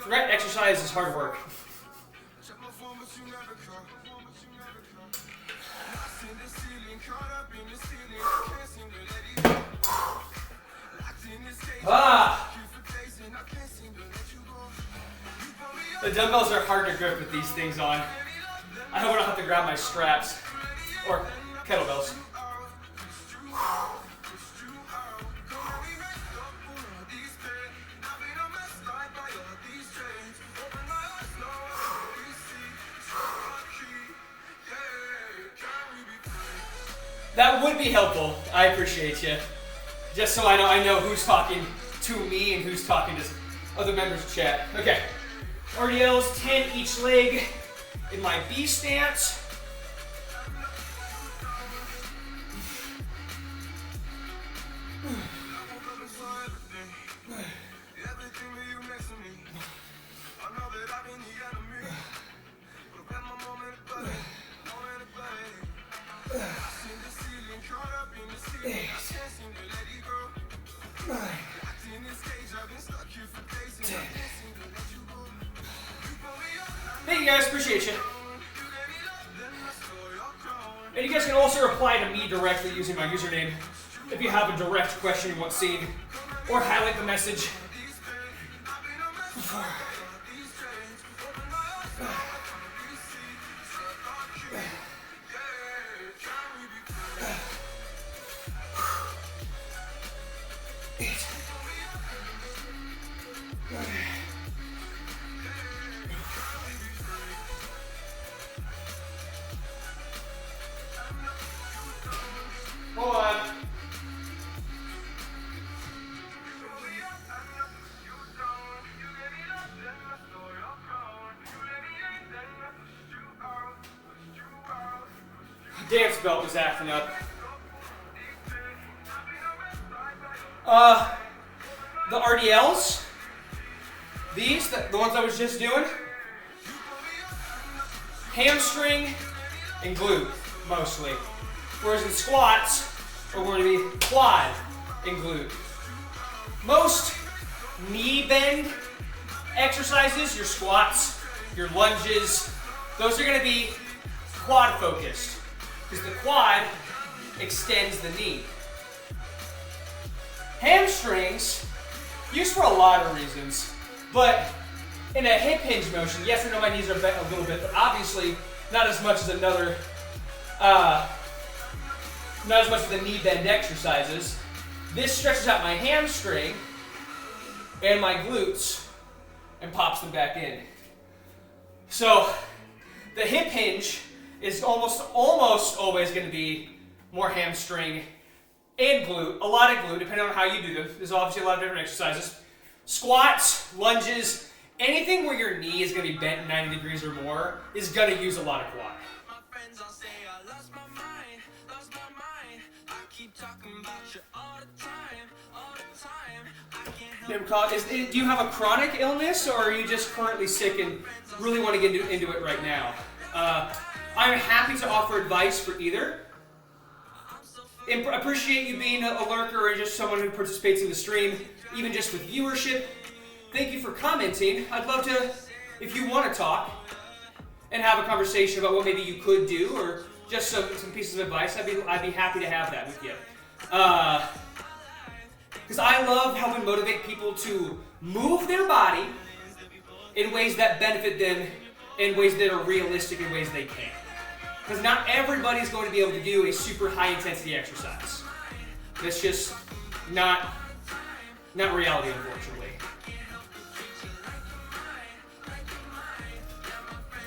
S1: Threat exercise is hard work. The dumbbells are hard to grip with these things on. I hope I don't have to grab my straps or kettlebells. That would be helpful. I appreciate you. Just so I know who's talking to me and who's talking to other members of chat. Okay. RDLs, 10 each leg in my B stance. Thank you guys, appreciate you. And you guys can also reply to me directly using my username if you have a direct question you want seen, or highlight the message. Dance belt was acting up. The RDLs, these, the ones I was just doing, hamstring and glute, mostly. Whereas in squats, we're going to be quad and glute. Most knee bend exercises, your squats, your lunges, those are going to be quad focused, because the quad extends the knee. Hamstrings, used for a lot of reasons, but in a hip hinge motion, yes, I know my knees are bent a little bit, but obviously not as much as not as much as the knee bend exercises. This stretches out my hamstring and my glutes and pops them back in. So the hip hinge is almost always going to be more hamstring and glute, a lot of glute, depending on how you do them. There's obviously a lot of different exercises. Squats, lunges, anything where your knee is going to be bent 90 degrees or more is going to use a lot of quad. Do you have a chronic illness, or are you just currently sick and really want to get into it right now? I'm happy to offer advice for either. Appreciate you being a lurker or just someone who participates in the stream, even just with viewership. Thank you for commenting. I'd love to, if you want to talk and have a conversation about what maybe you could do, or just some pieces of advice, I'd be happy to have that with you. Because I love helping motivate people to move their body in ways that benefit them, in ways that are realistic, in ways they can. Because not everybody's going to be able to do a super high intensity exercise. That's just not reality, unfortunately.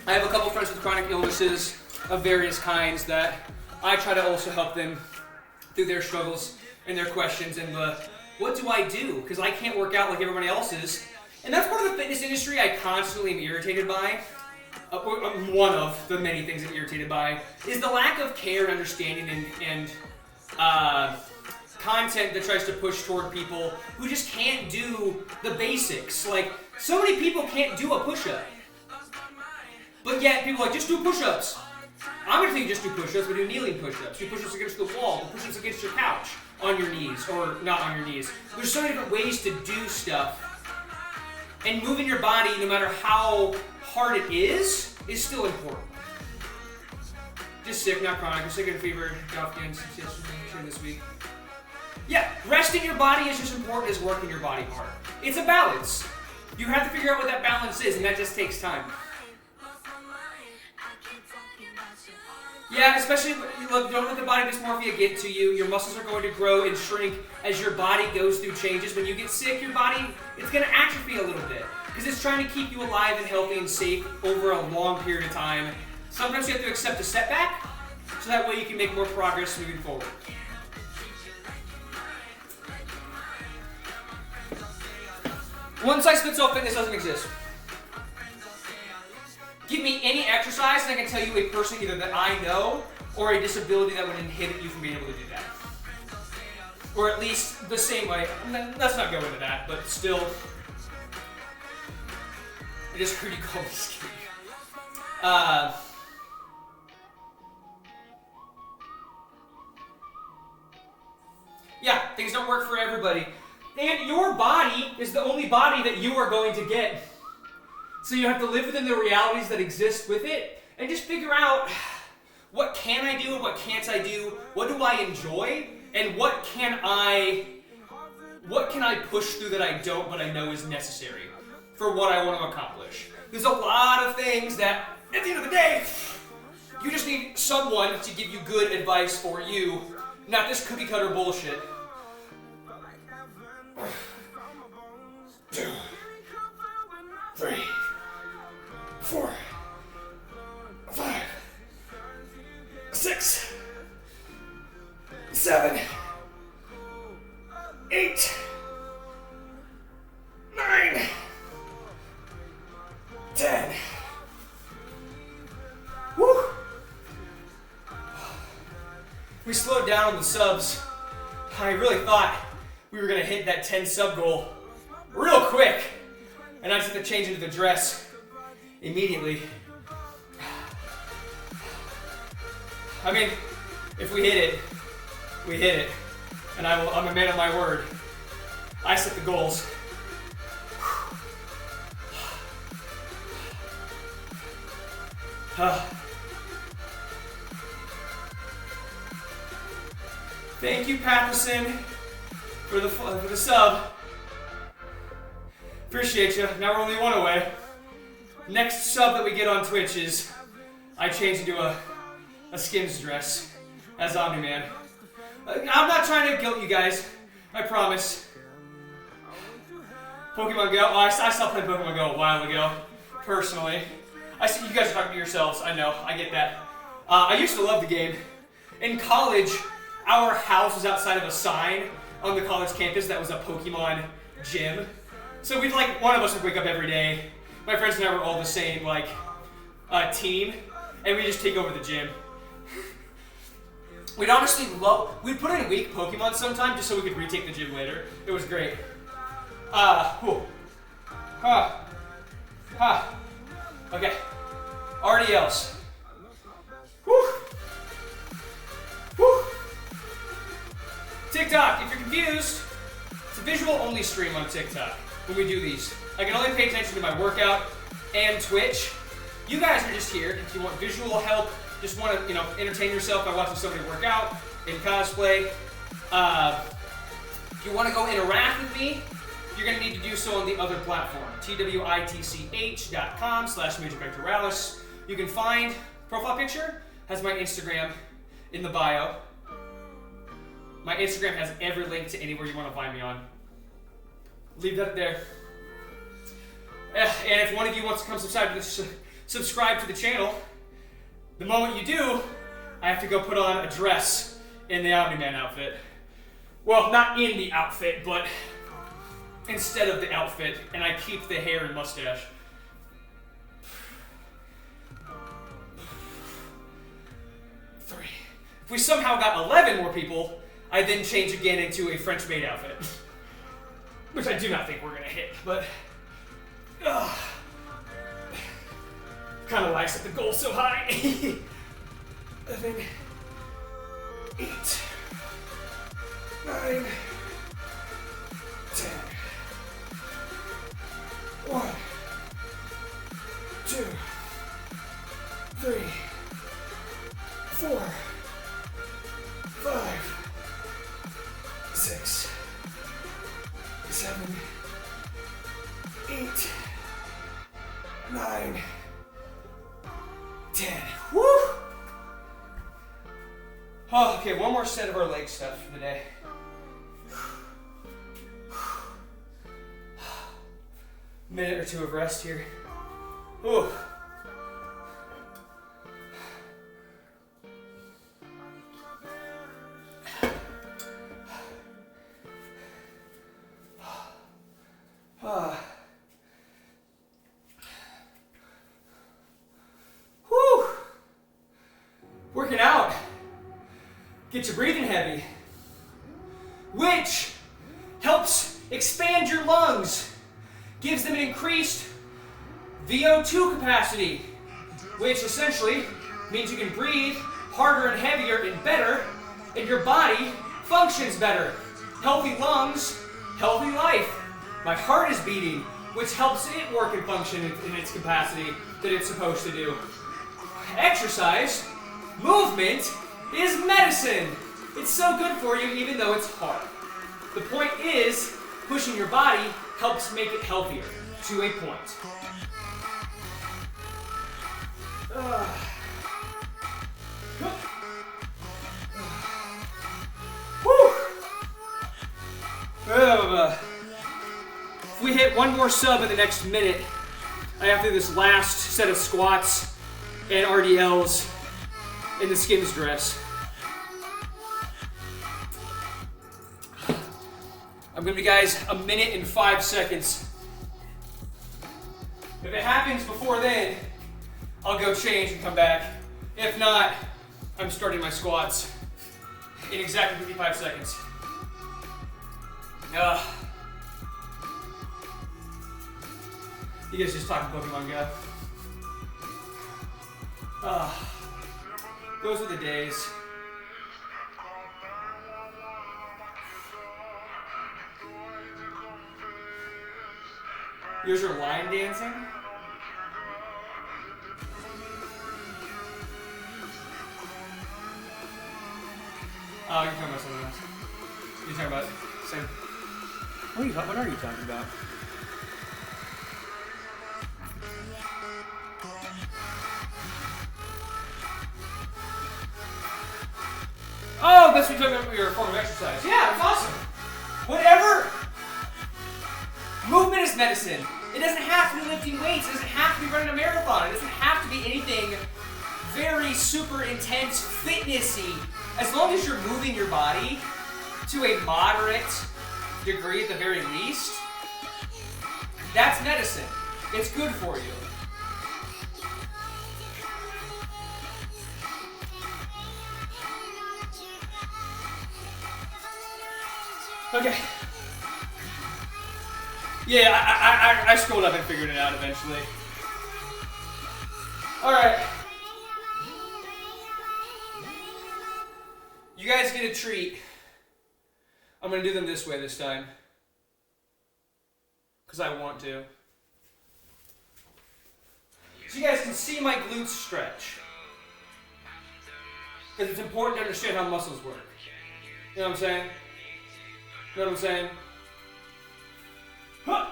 S1: I have a couple friends with chronic illnesses of various kinds that I try to also help them through their struggles and their questions and what do I do? Because I can't work out like everybody else is. And that's part of the fitness industry I constantly am irritated by. One of the many things I'm irritated by is the lack of care and understanding and content that tries to push toward people who just can't do the basics. Like, so many people can't do a push-up. But yet, people are like, just do push-ups. I'm going to think just do push-ups, but do kneeling push-ups. Do push-ups against the wall. Do push-ups against your couch on your knees, or not on your knees. There's so many different ways to do stuff. And moving your body, no matter how hard it is still important. Just sick, not chronic. I'm sick and fever. Golf games yesterday, this week. Yeah, resting your body is just important as working your body hard. It's a balance. You have to figure out what that balance is, and that just takes time. Yeah, especially, look, don't let the body dysmorphia get to you. Your muscles are going to grow and shrink as your body goes through changes. When you get sick, your body, it's going to atrophy a little bit because it's trying to keep you alive and healthy and safe over a long period of time. Sometimes you have to accept a setback so that way you can make more progress moving forward. One-size-fits-all fitness doesn't exist. Give me any exercise and I can tell you a person either that I know or a disability that would inhibit you from being able to do that. Or at least the same way. Let's not go into that, but still. I just heard you call me skinny. Yeah, things don't work for everybody. And your body is the only body that you are going to get. So you have to live within the realities that exist with it and just figure out what can I do and what can't I do, what do I enjoy, and what can I push through that I don't but I know is necessary for what I want to accomplish. There's a lot of things that, at the end of the day, you just need someone to give you good advice for you, not this cookie cutter bullshit. 2, 3, 4, 5, 6, 7, 8, 9, 10. Woo! We slowed down on the subs. I really thought we were gonna hit that 10 sub goal real quick. And I just had to change into the dress immediately. I mean, if we hit it, we hit it. And I'm a man of my word. I set the goals. Thank you, Patterson, for the sub. Appreciate you. Now we're only one away. Next sub that we get on Twitch is I change into a Skims dress as Omni-Man. I'm not trying to guilt you guys. I promise. Pokemon Go. Oh, I stopped playing Pokemon Go a while ago. Personally, I see you guys are talking to yourselves. I know. I get that. I used to love the game. In college, our house was outside of a sign on the college campus that was a Pokemon gym. So we'd one of us would wake up every day. My friends and I were all the same team, and we just take over the gym. We'd honestly we'd put in weak Pokemon sometime just so we could retake the gym later. It was great. Okay. RDLs. Whew. Whew. TikTok, if you're confused, it's a visual only stream on TikTok when we do these. I can only pay attention to my workout and Twitch. You guys are just here if you want visual help, just want to, entertain yourself by watching somebody work out in cosplay. If you want to go interact with me, you're going to need to do so on the other platform, twitch.com/Pectoralis. You can find, profile picture has my Instagram in the bio. My Instagram has every link to anywhere you want to find me on. Leave that there. And if one of you wants to come subscribe to the channel, the moment you do, I have to go put on a dress in the Omni-Man outfit. Well, not in the outfit, but instead of the outfit, and I keep the hair and mustache. Three. If we somehow got 11 more people, I then change again into a French maid outfit. Which I do not think we're gonna hit, but kind of why I set the goal so high. 11, 8, 9, 10. 1, 2, 3, 4, 5, 6, 7, 8, 9, 10. Woo! Oh, okay, one more set of our leg stuff for the day. Minute or two of rest here. Ooh. Whew. Working out. Get your breathing heavy. Which helps expand your lungs. Gives them an increased VO2 capacity, which essentially means you can breathe harder and heavier and better, and your body functions better. Healthy lungs, healthy life. My heart is beating, which helps it work and function in its capacity that it's supposed to do. Exercise, movement, is medicine. It's so good for you even though it's hard. The point is, pushing your body helps make it healthier, to a point. If we hit one more sub in the next minute, I have to do this last set of squats and RDLs in the Skims dress. I'm gonna be, guys, a minute and 5 seconds. If it happens before then, I'll go change and come back. If not, I'm starting my squats. in exactly 55 seconds. You guys just talking Pokemon Go. Those were the days. Yours are line dancing? Oh, you're talking about something else. You're talking about same. What are you talking about? Oh, that's what you're talking about your form of exercise. Yeah, it's awesome. Whatever. Movement is medicine. It doesn't have to be lifting weights. It doesn't have to be running a marathon. It doesn't have to be anything very super intense, fitnessy. As long as you're moving your body to a moderate degree at the very least, that's medicine. It's good for you. Okay. Yeah, I scrolled up and figured it out eventually. Alright. You guys get a treat. I'm going to do them this way this time. Because I want to. So you guys can see my glutes stretch. Because it's important to understand how muscles work. You know what I'm saying? You know what I'm saying? Huh.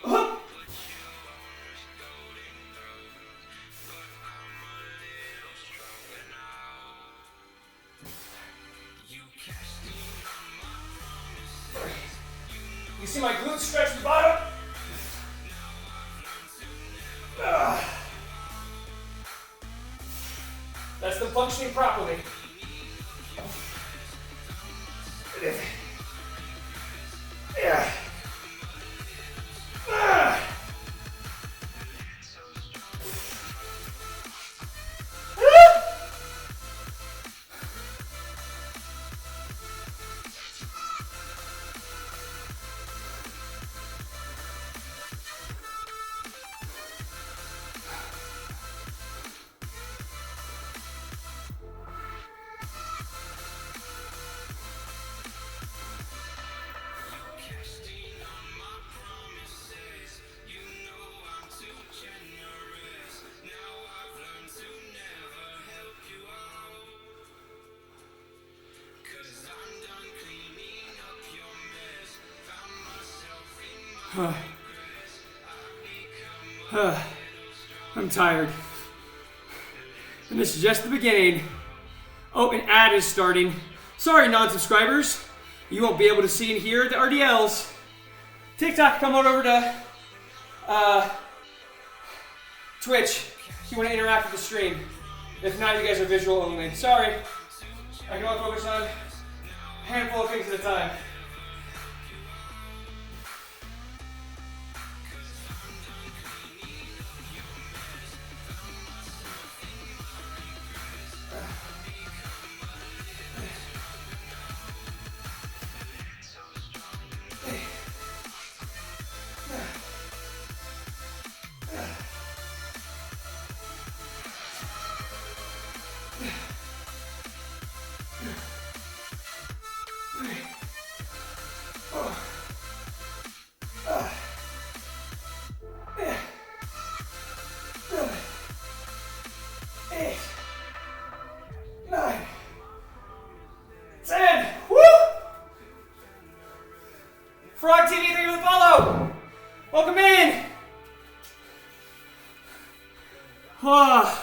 S1: Huh. You see my glutes stretch the bottom? That's them functioning properly. Yeah. I'm tired. And this is just the beginning. Oh, an ad is starting. Sorry, non-subscribers. You won't be able to see and hear the RDLs. TikTok, come on over to Twitch if you want to interact with the stream. If not, you guys are visual only. Sorry. I can only focus on a handful of things at a time. Frog TV, thank you for the follow! Welcome in! Oh.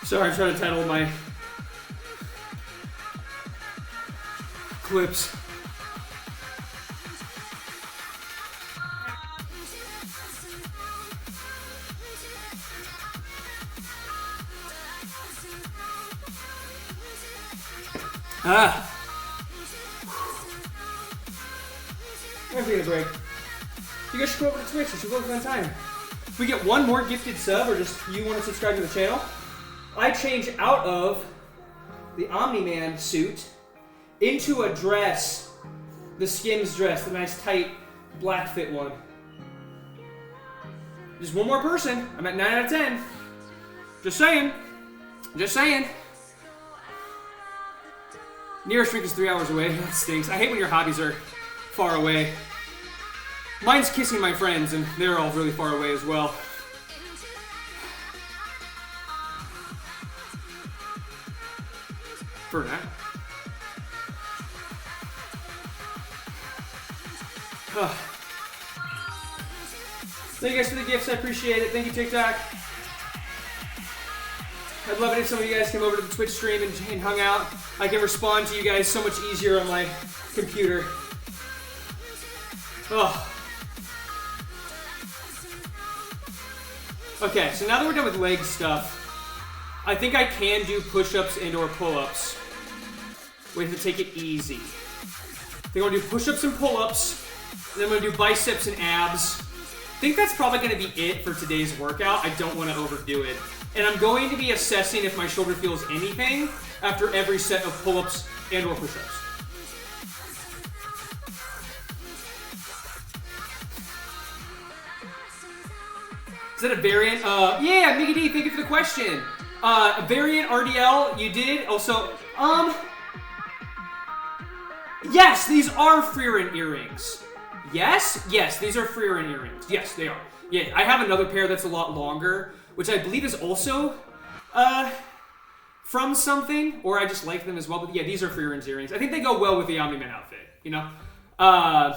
S1: Sorry, I'm trying to title my clips. I'm taking a break. You guys should go over to Twitch. It's a really fun time. If we get one more gifted sub, or just you want to subscribe to the channel, I change out of the Omni-Man suit into a dress, the Skims dress, the nice tight black fit one. Just one more person. I'm at 9 out of 10. Just saying. Just saying. Nearest drink is 3 hours away. That stinks. I hate when your hobbies are far away. Mine's kissing my friends, and they're all really far away as well. For now. Thank you guys for the gifts. I appreciate it. Thank you, TikTok. I'd love it if some of you guys came over to the Twitch stream and hung out. I can respond to you guys so much easier on my computer. Oh. Okay, so now that we're done with leg stuff, I think I can do push-ups and or pull-ups. We have to take it easy. I think I'm gonna do push-ups and pull-ups, and then I'm gonna do biceps and abs. I think that's probably gonna be it for today's workout. I don't wanna overdo it. And I'm going to be assessing if my shoulder feels anything after every set of pull-ups and or push-ups. Is that a variant? Yeah, Mickey D, thank you for the question. A variant RDL, you did. Also, yes, these are Freerin earrings. Yes, these are Freerin earrings. Yes, they are. Yeah, I have another pair that's a lot longer, which I believe is also from something, or I just like them as well. But yeah, these are Freerin's earrings. I think they go well with the Omni-Man outfit, you know? I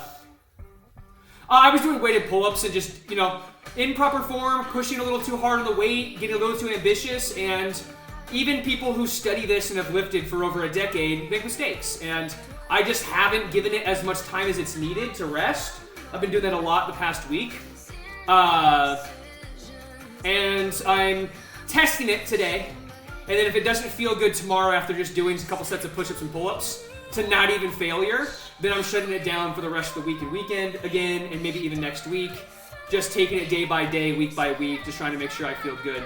S1: was doing weighted pull-ups and just, you know, in proper form, pushing a little too hard on the weight, getting a little too ambitious, and even people who study this and have lifted for over a decade make mistakes. And I just haven't given it as much time as it's needed to rest. I've been doing that a lot the past week. And I'm testing it today. And then if it doesn't feel good tomorrow after just doing a couple sets of push-ups and pull-ups to not even failure, then I'm shutting it down for the rest of the week and weekend again, and maybe even next week. Just taking it day by day, week by week, just trying to make sure I feel good.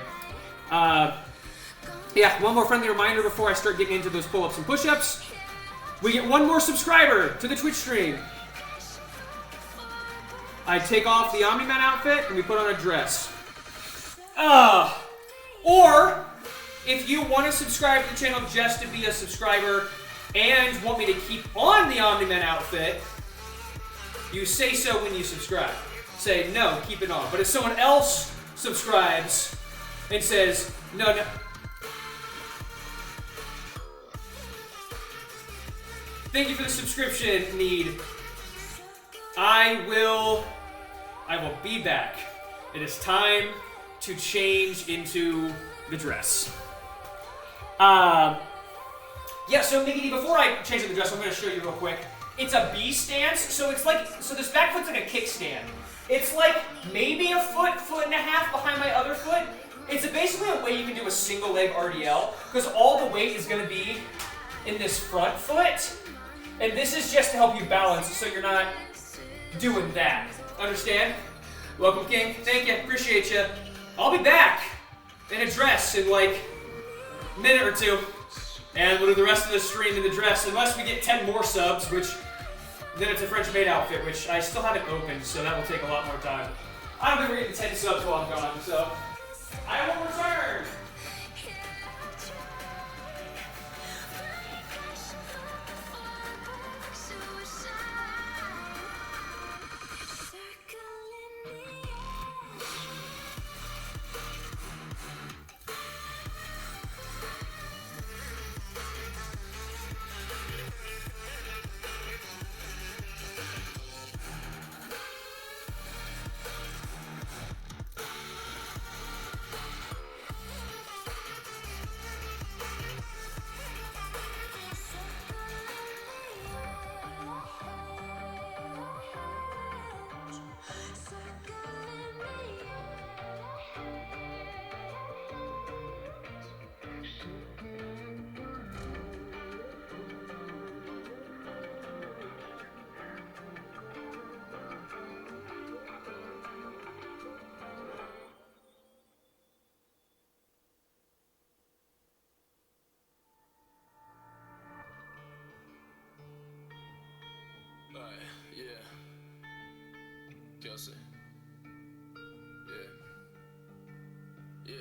S1: Yeah, one more friendly reminder before I start getting into those pull-ups and push-ups. We get one more subscriber to the Twitch stream. I take off the Omni-Man outfit and we put on a dress. Or, if you want to subscribe to the channel just to be a subscriber and want me to keep on the Omni-Man outfit, you say so when you subscribe. Say, no, keep it on. But if someone else subscribes and says, no, thank you for the subscription, Need. I will be back. It is time to change into the dress. Yeah, so Mickey, before I change into the dress, I'm going to show you real quick. It's a B stance, so it's like, so this back foot's like a kickstand. It's like maybe a foot and a half behind my other foot. It's basically a way you can do a single leg RDL, because all the weight is going to be in this front foot. And this is just to help you balance so you're not doing that. Understand? Welcome, King. Thank you. Appreciate you. I'll be back in a dress in like a minute or two. And we'll do the rest of the stream in the dress, unless we get 10 more subs, which then it's a French maid outfit, which I still haven't opened, so that will take a lot more time. I don't think we're getting 10 subs while I'm gone, so I will return.
S2: Alright, yeah. Kelsey. Yeah,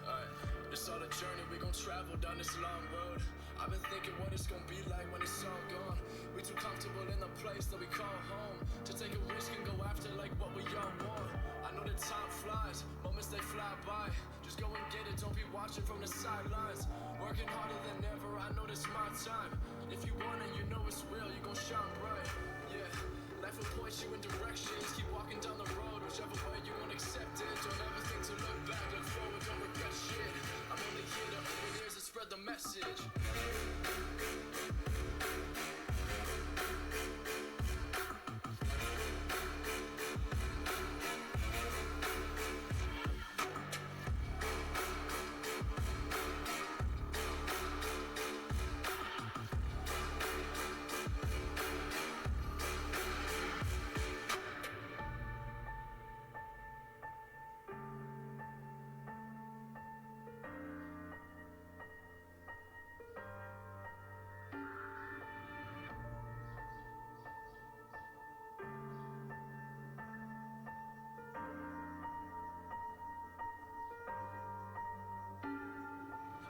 S2: alright. It's all a journey, we gon' travel down this long road. I've been thinking what it's gonna be like when it's all gone. We too comfortable in the place that we call home to take a risk and go after like what we all want. I know that time flies, moments they fly by. Just go and get it, don't be watching from the sidelines. Working harder than ever, I know this my time. If you want it, you know it's real, you gon' shine bright. Yeah, life will point you in directions. Keep walking down the road, whichever way you won't accept it. Don't ever think to look back, look forward, don't regret shit. I'm only here to open ears and spread the message.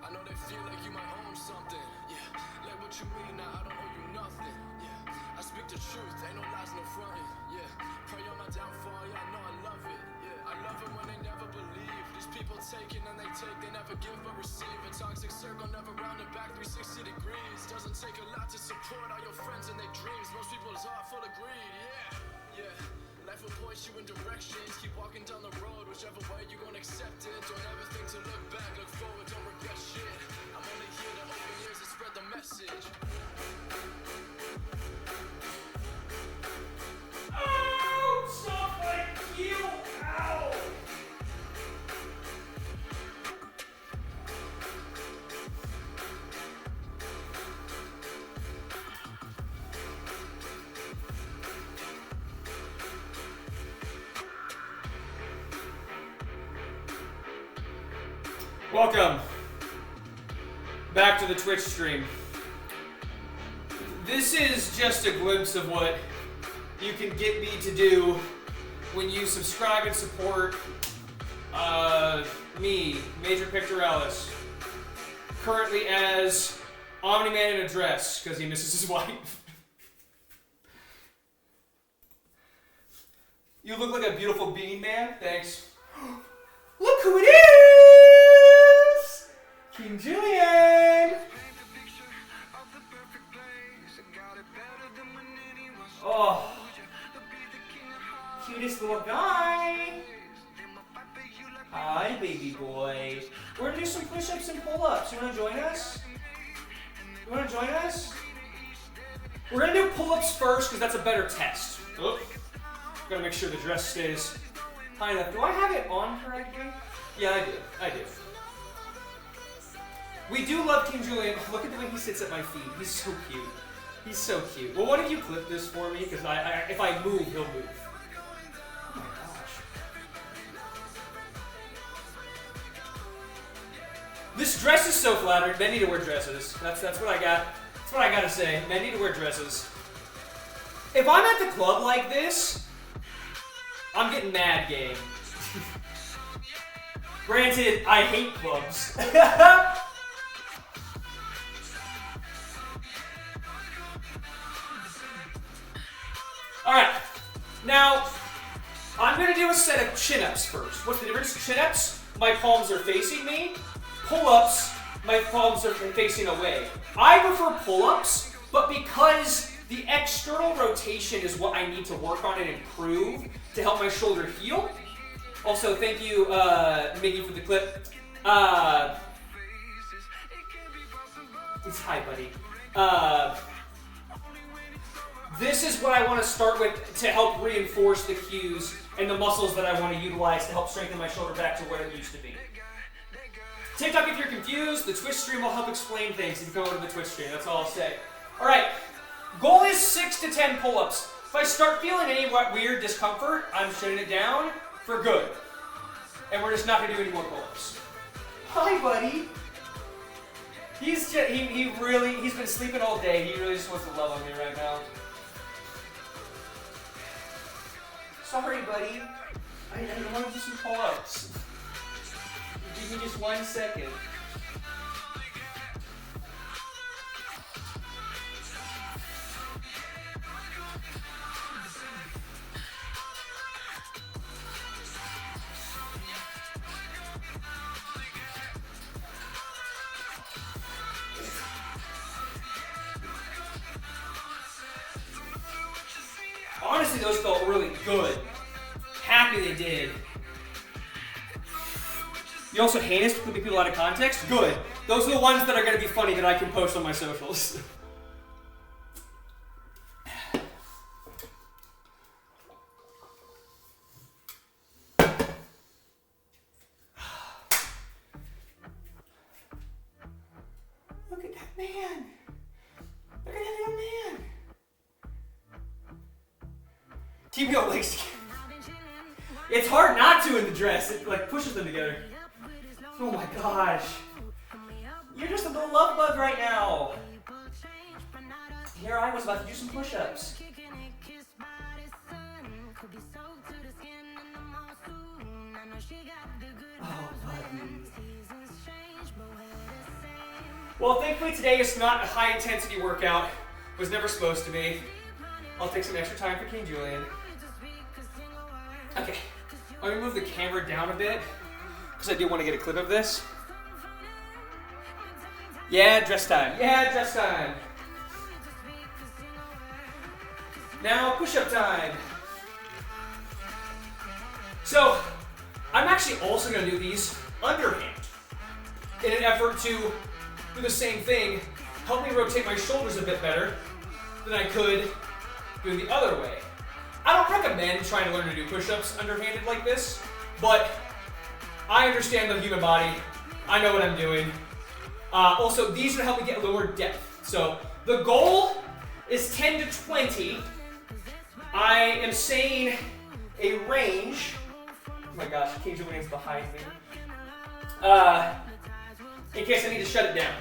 S2: I know they feel like you might own something. Yeah, like what you mean now, I don't owe you nothing. Yeah, I speak the truth, ain't no lies, no fronting. Yeah, pray on my downfall, yeah, I know I love it. Yeah, I love it when they never believe. These people taking and they take, they never give but receive. A toxic circle, never rounded back 360 degrees. Doesn't take a lot to support all your friends and their dreams. Most people's heart full of greed, yeah. Life will point you in directions. Keep walking down the road, whichever way you gon' accept it. Don't ever think to look back, look forward, don't regret shit. I'm only here to open ears and spread the message.
S1: Oh, stop like you! Ow! Welcome back to the Twitch stream. This is just a glimpse of what you can get me to do when you subscribe and support me, Major Pectoralis, currently as Omni-Man in a dress because he misses his wife. You look like a beautiful bean, man. Thanks. Look who it is! King Julian! Oh, cutest little guy. Hi, baby boy. We're gonna do some push-ups and pull-ups. You wanna join us? You wanna join us? We're gonna do pull-ups first because that's a better test. Oh, gotta make sure the dress stays high enough. Do I have it on correctly? Yeah, I do. We do love King Julian. Look at the way he sits at my feet. He's so cute. He's so cute. Well, what if you clip this for me? Because if I move, he'll move. Oh my gosh. This dress is so flattering. Men need to wear dresses. That's what I got. That's what I gotta say. Men need to wear dresses. If I'm at the club like this, I'm getting mad, gang. Granted, I hate clubs. Alright, now, I'm going to do a set of chin-ups first. What's the difference? Chin-ups, my palms are facing me. Pull-ups, my palms are facing away. I prefer pull-ups, but because the external rotation is what I need to work on and improve to help my shoulder heal. Also, thank you, Miggy, for the clip. It's hi, buddy. This is what I want to start with to help reinforce the cues and the muscles that I want to utilize to help strengthen my shoulder back to where it used to be. TikTok, if you're confused, the Twitch stream will help explain things if you come over to the Twitch stream. That's all I'll say. Alright, goal is 6 to 10 pull-ups. If I start feeling any weird discomfort, I'm shutting it down for good. And we're just not going to do any more pull-ups. Hi, buddy. He's been sleeping all day. He really just wants to love on me right now. Sorry, buddy. I want to do some pull-ups. Give me just 1 second. Honestly, those felt really good. Happy they did. You also heinous flipping people out of context? Good. Those are the ones that are going to be funny that I can post on my socials. Look at that man. Look at that little man. TBO legs. It's hard not to in the dress. It like pushes them together. Oh my gosh. You're just a little love bug right now. Here I was about to do some push-ups. Oh, buddy. Well, thankfully today is not a high-intensity workout. It was never supposed to be. I'll take some extra time for King Julian. Okay, let me move the camera down a bit, because I do want to get a clip of this. Yeah, dress time. Yeah, dress time. Now, push-up time. So, I'm actually also going to do these underhand in an effort to do the same thing, help me rotate my shoulders a bit better than I could doing the other way. I don't recommend trying to learn to do push-ups underhanded like this, but I understand the human body. I know what I'm doing. Also, these are to help me get a little more depth. So the goal is 10 to 20. I am saying a range. Oh my gosh, King Julian's behind me. In case I need to shut it down.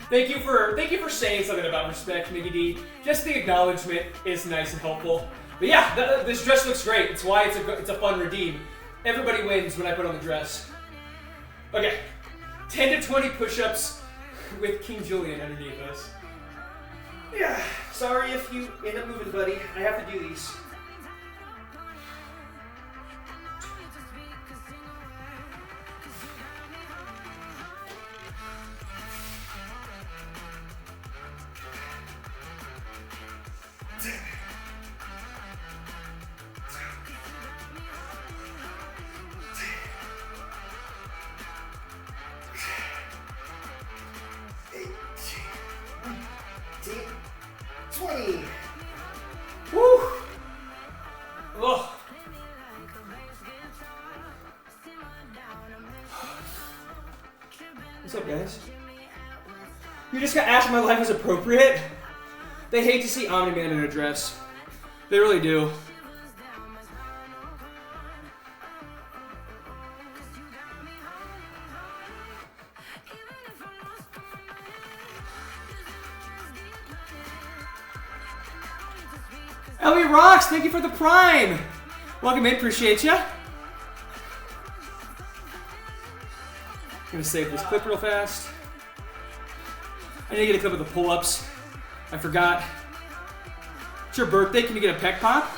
S1: Thank you for saying something about respect, Mickey D. Just the acknowledgement is nice and helpful. But yeah, this dress looks great. It's why it's a fun redeem. Everybody wins when I put on the dress. Okay, 10 to 20 push-ups with King Julian underneath us. Yeah, sorry if you end up moving, buddy. I have to do these. What's up, guys? You just got asked if my life is appropriate? They hate to see Omni-Man in a dress. They really do. Ellie Rocks, thank you for the Prime! Welcome in, appreciate ya. I'm gonna save this clip real fast. I need to get a clip of the pull-ups. I forgot. It's your birthday, can you get a peck pop?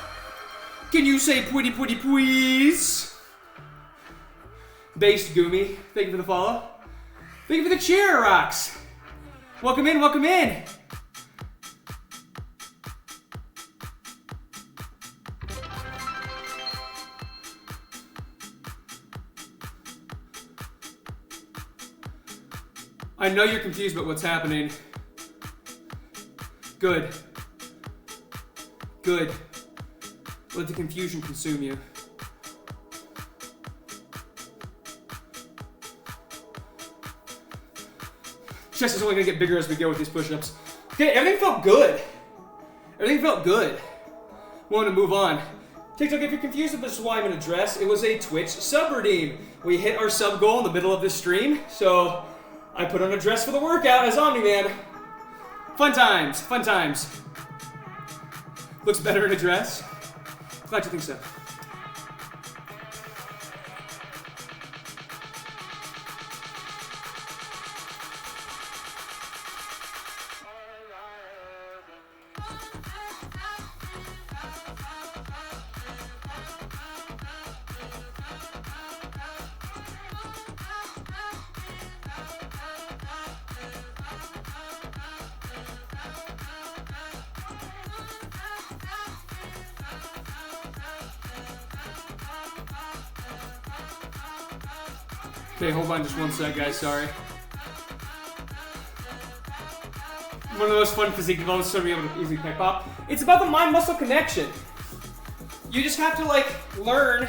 S1: Can you say pretty please? Based Goomy, thank you for the follow. Thank you for the cheer, Rocks. Welcome in, welcome in. I know you're confused about what's happening. Good. Good. Let the confusion consume you. Chest is only gonna get bigger as we go with these push-ups. Okay, everything felt good. Everything felt good. Want to move on. TikTok, if you're confused about why I'm in a dress, it was a Twitch sub redeem. We hit our sub goal in the middle of this stream, so I put on a dress for the workout as Omni-Man. Fun times, fun times. Looks better in a dress. Glad you think so. Okay, hold on just one sec, guys, sorry. One of those fun physique developments to be able to easily pick up. It's about the mind-muscle connection. You just have to, like, learn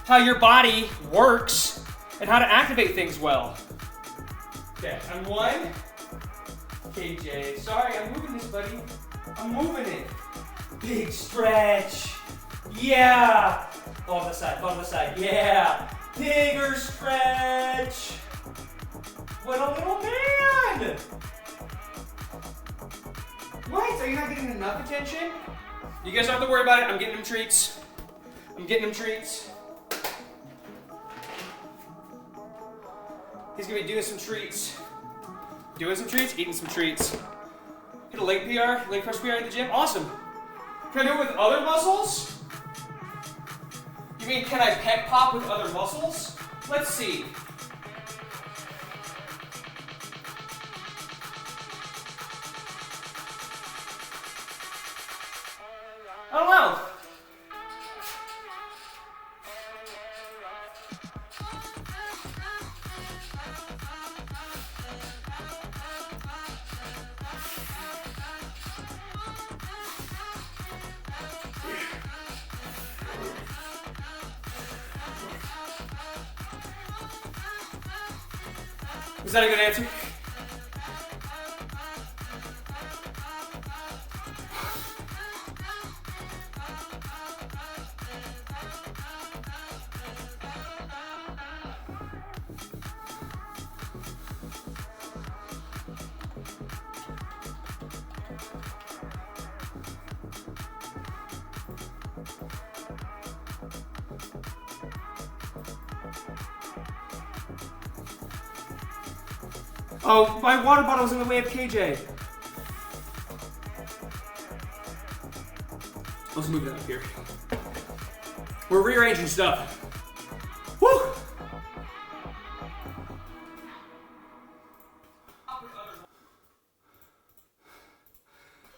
S1: how your body works and how to activate things well. Okay, I'm one. KJ, sorry, I'm moving this, buddy. I'm moving it. Big stretch. Yeah. Fall to the side, yeah. Bigger stretch. What a little man. What? Are you not getting enough attention? You guys don't have to worry about it. I'm getting him treats. He's gonna be doing some treats. Eating some treats. Hit a leg press PR at the gym. Awesome. Can I do it with other muscles? You mean, can I pec pop with other muscles? Let's see. I don't know. Is that a good answer? Oh, my water bottle's in the way of KJ. Let's move that up here. We're rearranging stuff. Woo!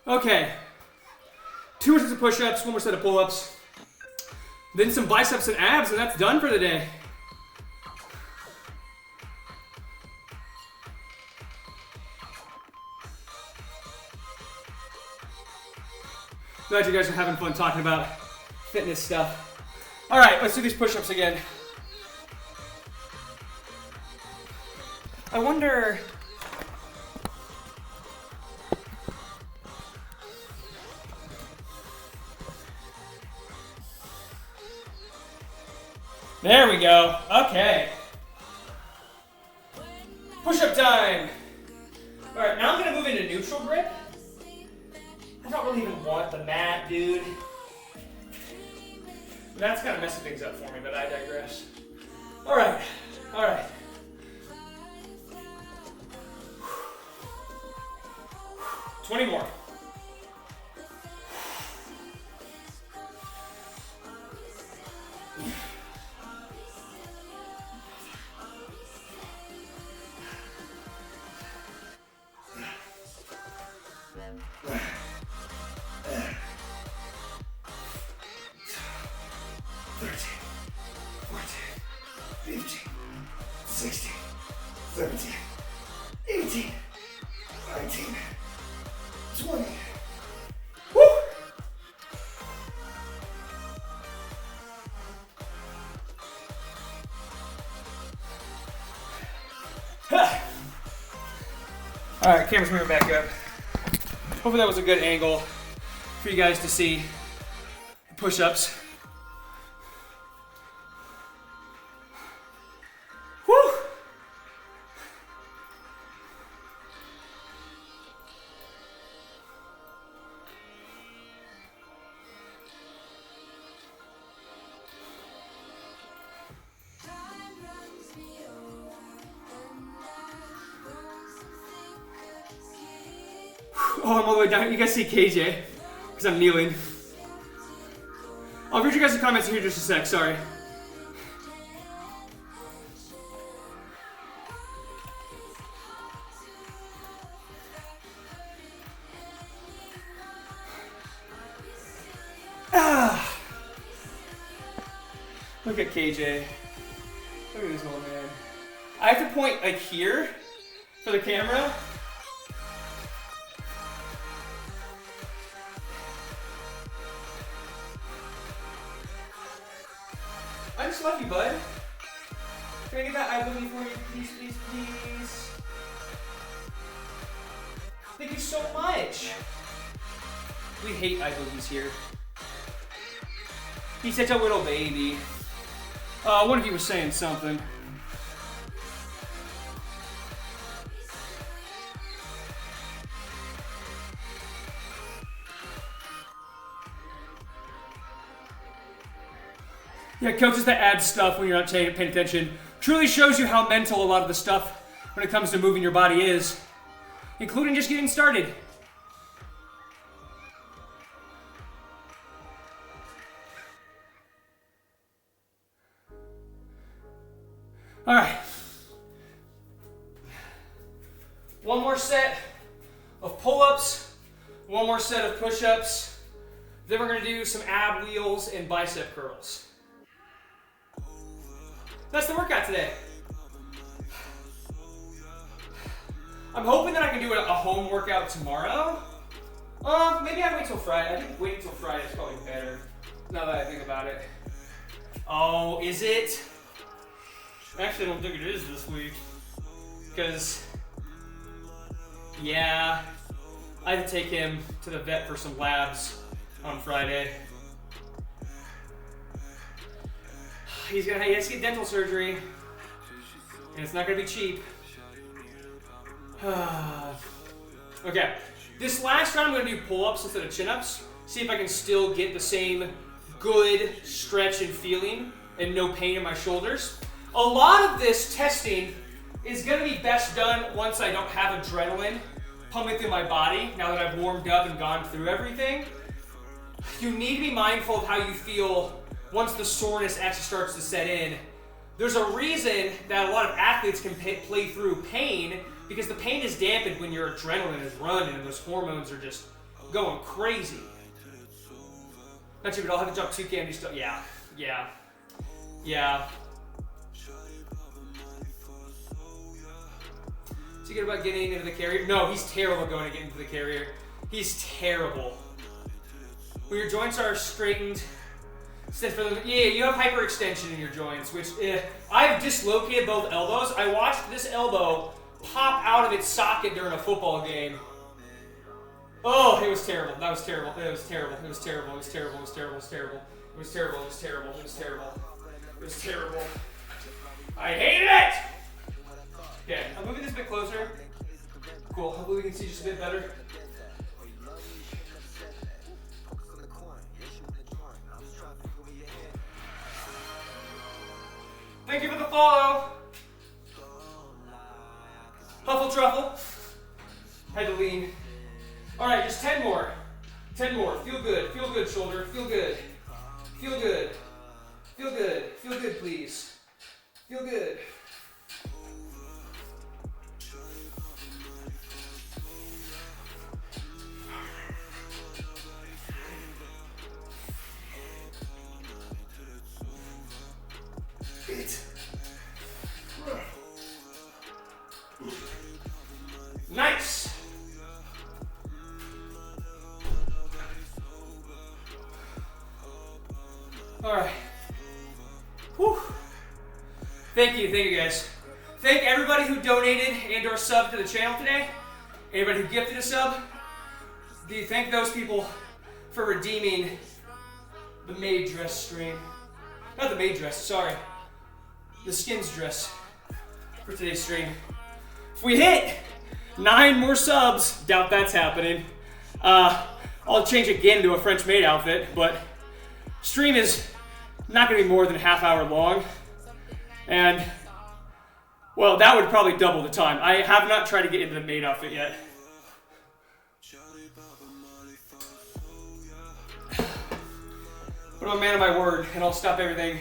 S1: Okay. 2 more sets of push-ups, 1 more set of pull-ups. Then some biceps and abs, and that's done for the day. Glad you guys are having fun talking about fitness stuff. All right, let's do these push-ups again. I wonder... There we go. Okay. Push-up time. All right, now I'm gonna move into neutral grip. I don't really even want the mat, dude. That's kind of messing things up for me, but I digress. All right. 20 more. All right, camera's moving back up. Hopefully that was a good angle for you guys to see push-ups. Woo! Oh, I'm all the way down. You guys see KJ? Because I'm kneeling. I'll read you guys the comments here in just a sec, sorry. Look at KJ. Look at this old man. I have to point like here for the camera. I just love you, bud. Can I get that I love you for you, please, please, please? Thank you so much. We hate I believe here. He's such a little baby. One of you was saying something. Yeah, coaches that add stuff when you're not paying attention truly shows you how mental a lot of the stuff when it comes to moving your body is, including just getting started. All right. One more set of pull-ups, one more set of push-ups, then we're gonna do some ab wheels and bicep curls. That's the workout today. I'm hoping that I can do a home workout tomorrow. Maybe I wait till Friday. I think waiting till Friday is probably better, now that I think about it. Oh, is it? Actually, I don't think it is this week. Because, yeah, I have to take him to the vet for some labs on Friday. He has to get dental surgery, and it's not going to be cheap. Okay, this last round I'm going to do pull-ups instead of chin-ups. See if I can still get the same good stretch and feeling and no pain in my shoulders. A lot of this testing is going to be best done once I don't have adrenaline pumping through my body, now that I've warmed up and gone through everything. You need to be mindful of how you feel once the soreness actually starts to set in. There's a reason that a lot of athletes can play through pain, because the pain is dampened when your adrenaline is running and those hormones are just going crazy. Not you, but I'll have to jump 2 candy stuff. Yeah. Is he good about getting into the carrier? No, he's terrible going to get into the carrier. He's terrible. When your joints are straightened, you have hyperextension in your joints, which I've dislocated both elbows. I watched this elbow pop out of its socket during a football game. Oh, it was terrible. That was terrible. It was terrible. It was terrible. It was terrible. It was terrible. It was terrible. It was terrible. It was terrible. It was terrible. It was terrible. I hated it! Okay, I'm moving this a bit closer. Cool. Hopefully we can see just a bit better. Thank you for the follow. Huffle truffle. Had to lean. All right, just 10 more. 10 more. Feel good. Feel good, shoulder. Feel good. Feel good. Feel good. Feel good, please. Feel good. Nice. All right. Whew. Thank you guys. Thank everybody who donated and or subbed to the channel today. Everybody who gifted a sub. Thank those people for redeeming the maid dress stream. Not the maid dress, sorry. The skins dress for today's stream. If we hit 9 more subs, doubt that's happening. I'll change again to a French maid outfit, but stream is not gonna be more than a half hour long. And, well, that would probably double the time. I have not tried to get into the maid outfit yet. I'm a man of my word, and I'll stop everything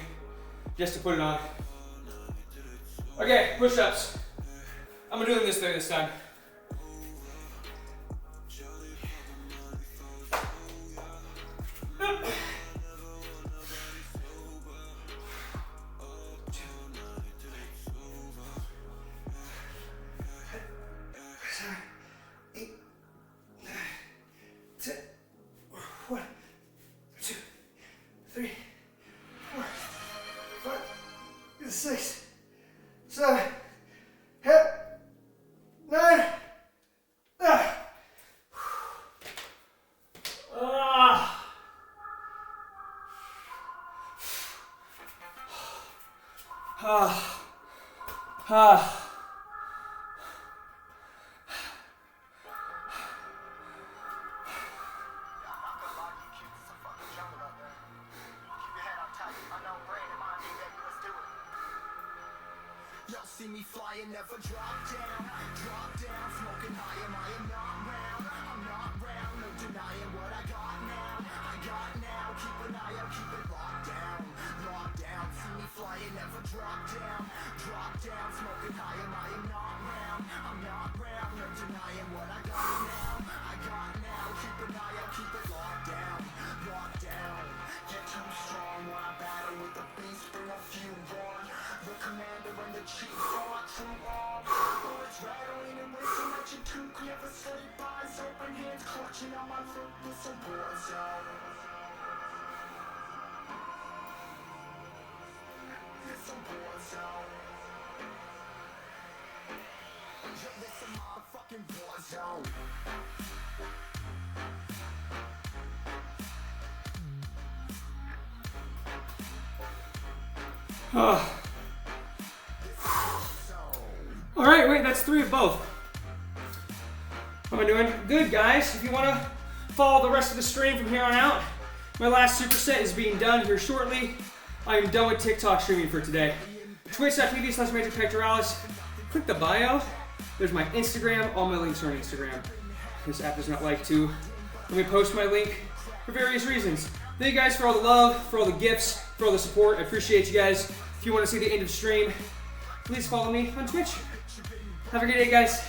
S1: just to put it on. Okay, push-ups. I'm gonna do them this way this time.
S2: Y'all see me flying, never drop down, smoking high, am not round, I'm not round, no denying what I got now, keep an eye out, keep it locked down, see me flying, never drop down, smoking high, am not round, I'm not round, no denying what I got now, keep an eye out, keep it locked down, get too strong when I battle with the beast, bring a few on. The commander and the chief are my true arm. Bullets rattling and whistling at your toque. Never sleep, eyes open, hands clutching on my throat. This a war zone. This a war zone. Yo, this a motherfucking war zone.
S1: All right, wait, that's 3 of both. How am I doing? Good, guys. If you want to follow the rest of the stream from here on out, my last superset is being done here shortly. I am done with TikTok streaming for today. Twitch.tv/MajorPectoralis. Click the bio. There's my Instagram. All my links are on Instagram. This app does not like to let me post my link for various reasons. Thank you guys for all the love, for all the gifts, for all the support. I appreciate you guys. If you want to see the end of stream, please follow me on Twitch. Have a good day, guys.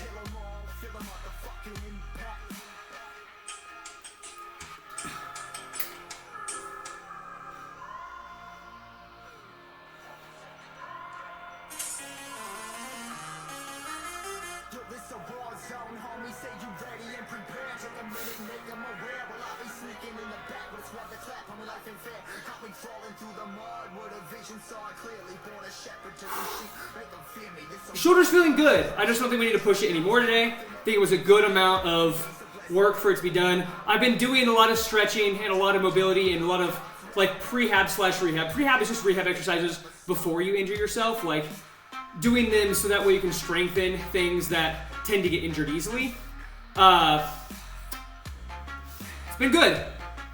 S1: Shoulder's feeling good. I just don't think we need to push it anymore today. I think it was a good amount of work for it to be done. I've been doing a lot of stretching and a lot of mobility and a lot of like prehab/rehab. Prehab is just rehab exercises before you injure yourself, like doing them so that way you can strengthen things that tend to get injured easily. It's been good.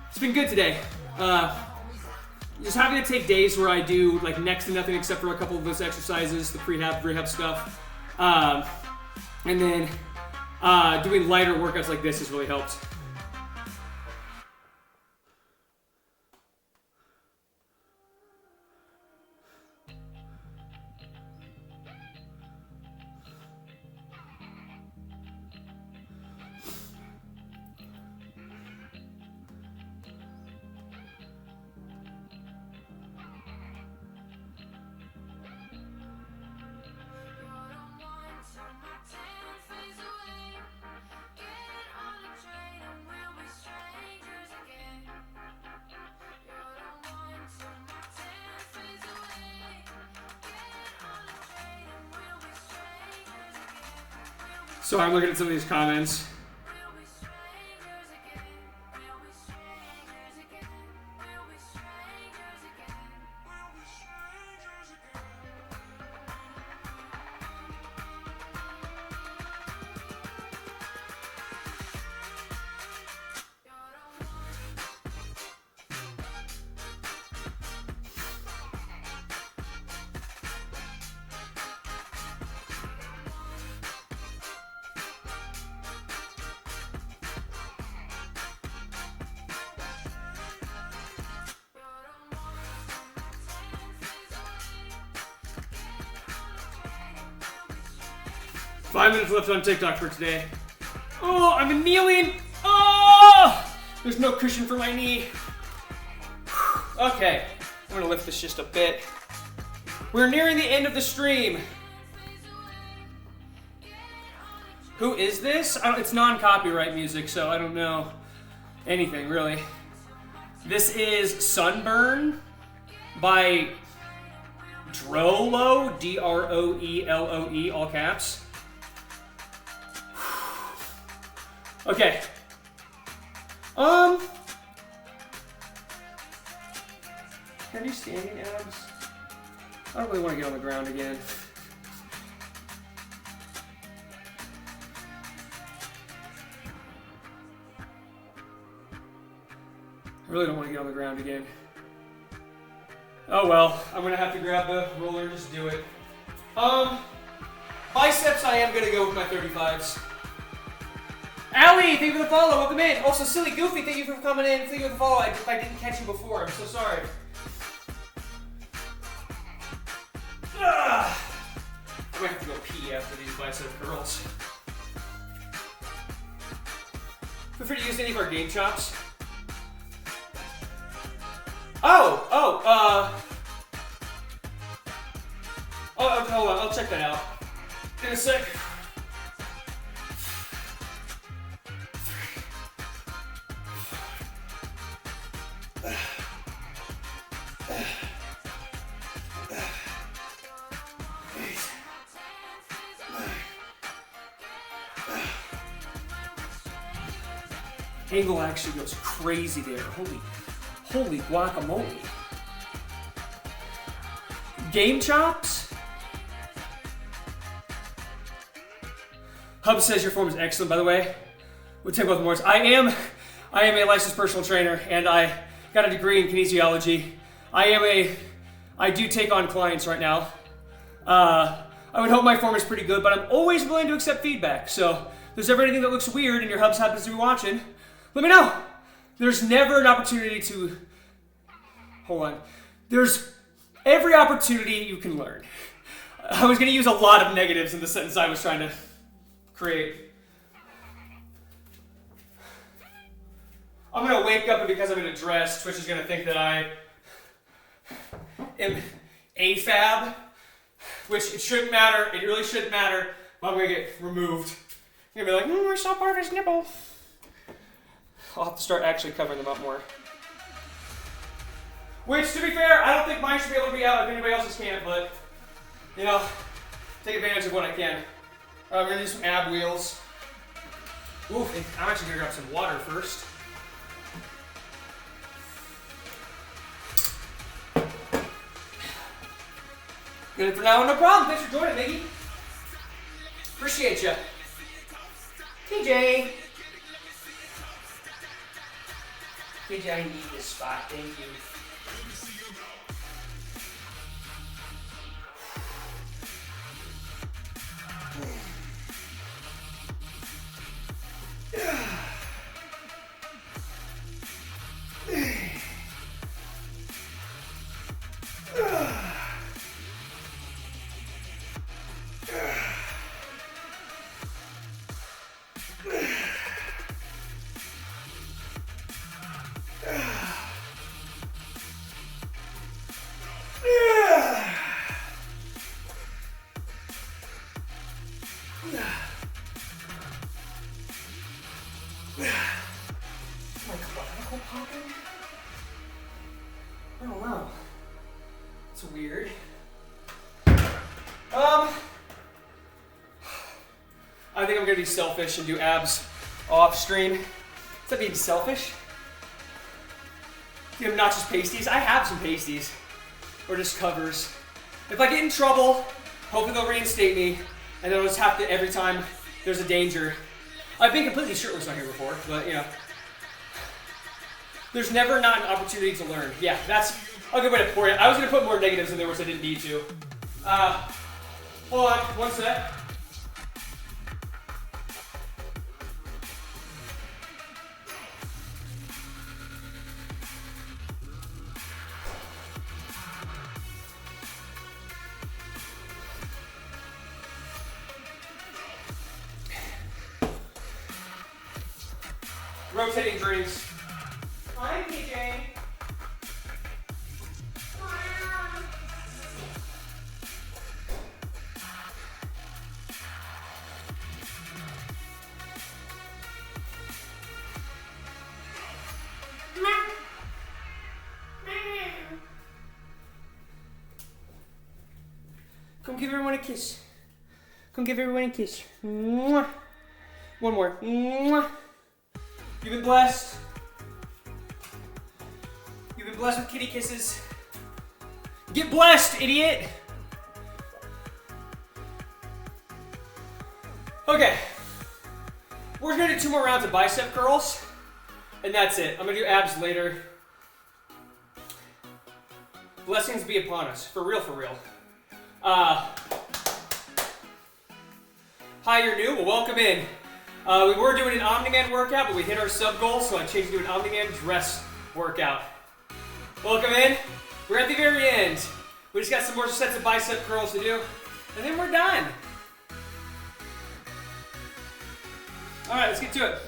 S1: It's been good today. Just having to take days where I do like next to nothing except for a couple of those exercises, the rehab stuff, and then doing lighter workouts like this has really helped. So I'm looking at some of these comments. 5 minutes left on TikTok for today. Oh, I'm kneeling. Oh, there's no cushion for my knee. Okay, I'm gonna lift this just a bit. We're nearing the end of the stream. Who is this? It's non-copyright music, so I don't know anything really. This is Sunburn by Droeloe, D-R-O-E-L-O-E, all caps. Okay. Can I do standing abs? I don't really want to get on the ground again. I really don't want to get on the ground again. Oh well, I'm gonna have to grab the roller and just do it. Biceps, I am gonna go with my 35s. Allie, thank you for the follow, welcome in. Also, Silly Goofy, thank you for coming in. Thank you for the follow. I didn't catch you before, I'm so sorry. I might have to go pee after these bicep curls. Feel free to use any of our game chops. Hold on, I'll check that out in a sec. Angle actually goes crazy there. Holy guacamole. Game chops? Hub says your form is excellent, by the way. We'll take both more. I am a licensed personal trainer, and I got a degree in kinesiology. I do take on clients right now. I would hope my form is pretty good, but I'm always willing to accept feedback. So if there's ever anything that looks weird and your hubs happens to be watching, let me know. There's never an opportunity to... Hold on. There's every opportunity you can learn. I was going to use a lot of negatives in the sentence I was trying to create. I'm going to wake up, and because I'm in a dress, Twitch is going to think that I am AFAB, which it shouldn't matter. It really shouldn't matter. I'm going to get removed. You're going to be like, I saw part of his nipple. I'll have to start actually covering them up more. Which, to be fair, I don't think mine should be able to be out if anybody else's can, but, you know, take advantage of what I can. All right, we're going to do some ab wheels. Oof, I'm actually going to grab some water first. Good for now, no problem. Thanks for joining, Miggy. Appreciate you. TJ. TJ, I need this spot. Thank you. I think I'm gonna be selfish and do abs off stream. Is that being selfish? Do you have obnoxious pasties? I have some pasties. Or just covers. If I get in trouble, hopefully they'll reinstate me, and they'll just have to, every time there's a danger. I've been completely shirtless on here before, but you know. There's never not an opportunity to learn. Yeah, that's a good way to pour it. I was gonna put more negatives in there, which I didn't need to. Hold on, one sec. Rotating drinks. Hi, PJ. Come give everyone a kiss. Come give everyone a kiss. Mwah. One more. Mwah. You've been blessed. You've been blessed with kitty kisses. Get blessed, idiot! Okay. We're gonna do 2 more rounds of bicep curls, and that's it. I'm gonna do abs later. Blessings be upon us. For real, for real. Hi, you're new? Well, welcome in. We were doing an Omni-Man workout, but we hit our sub goal, so I changed to an Omni-Man dress workout. Welcome in. We're at the very end. We just got some more sets of bicep curls to do, and then we're done. All right, let's get to it.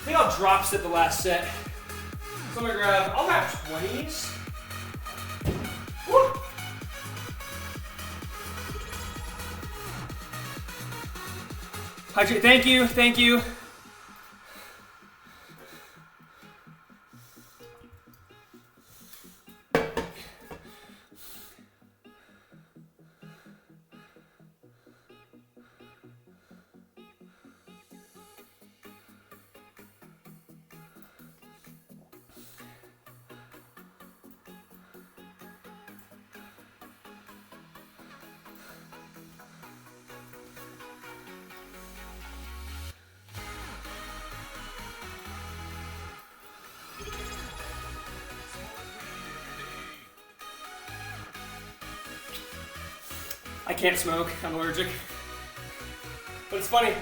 S1: I think I'll drop sit the last set. So I'm gonna grab, I'll grab 20s. Woo! Hydrate, thank you, thank you. I can't smoke, I'm allergic. But it's funny.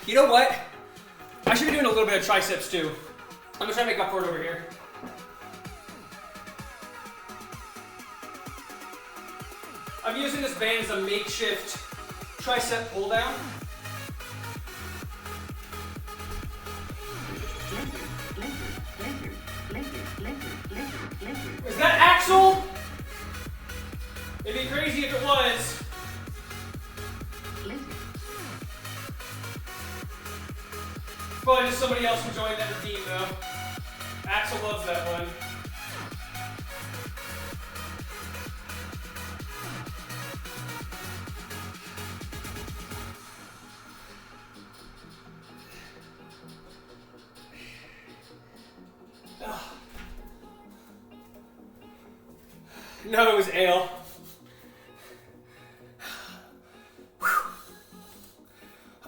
S1: You know what? I should be doing a little bit of triceps too. I'm gonna try to make up for it over here. I'm using this band as a makeshift tricep pull down. Is that Axel? It'd be crazy if it was. Probably just somebody else who joined that team though. Axel loves that one. No, it was ale.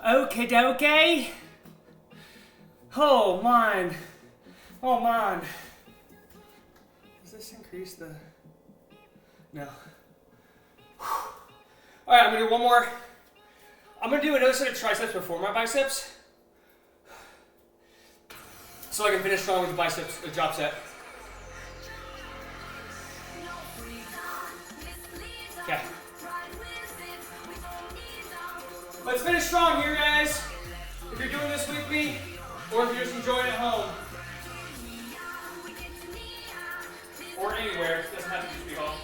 S1: Okay, dokie. Oh man. Oh man. Does this increase the... No. Alright, I'm gonna do one more. I'm gonna do another set of triceps before my biceps. So I can finish strong with the biceps, the drop set. Okay. Let's finish strong here, guys. If you're doing this with me, or if you're just enjoying it at home, or anywhere, it doesn't have to just be home.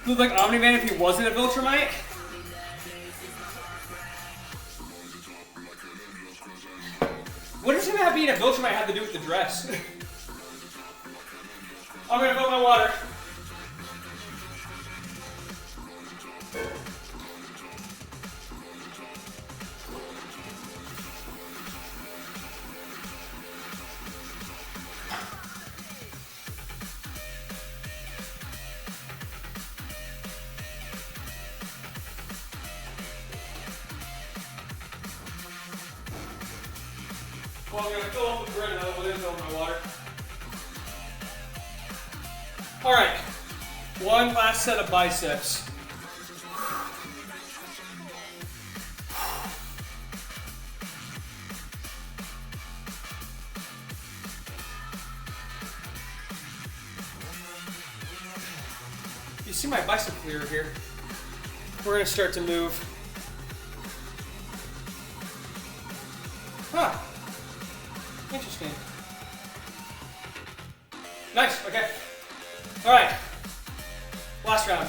S1: Look like Omni-Man if he wasn't a Viltrumite. What does him being a Viltrumite have to do with the dress? I'm gonna fill my water. Well, I'm gonna fill up the bread and then we'll fill my water. All right, one last set of biceps. You see my bicep clearer here. We're gonna start to move. Huh. Interesting. Nice, okay. All right, last round.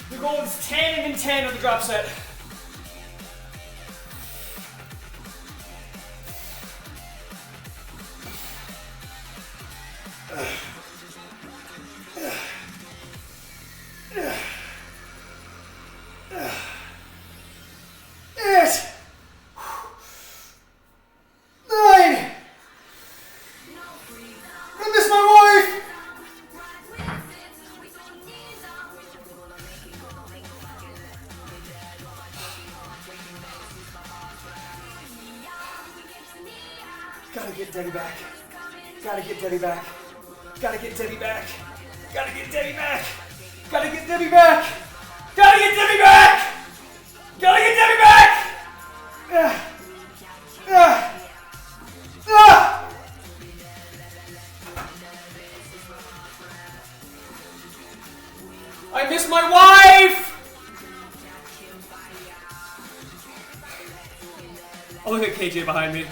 S1: The goal is 10 and then 10 of the drop set. Gotta get Debbie back. Gotta get Debbie back. Gotta get Debbie back. Gotta get Debbie back. Gotta get Debbie back. Gotta get Debbie back. Gotta get Debbie back. I miss my wife. Oh, look at KJ behind me.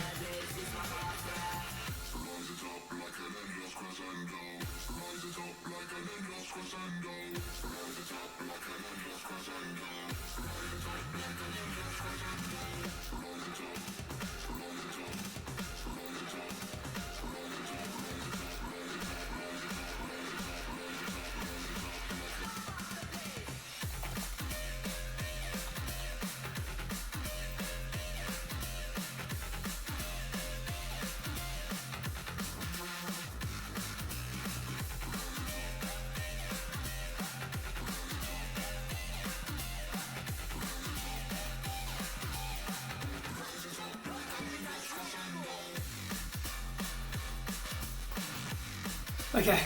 S1: Okay.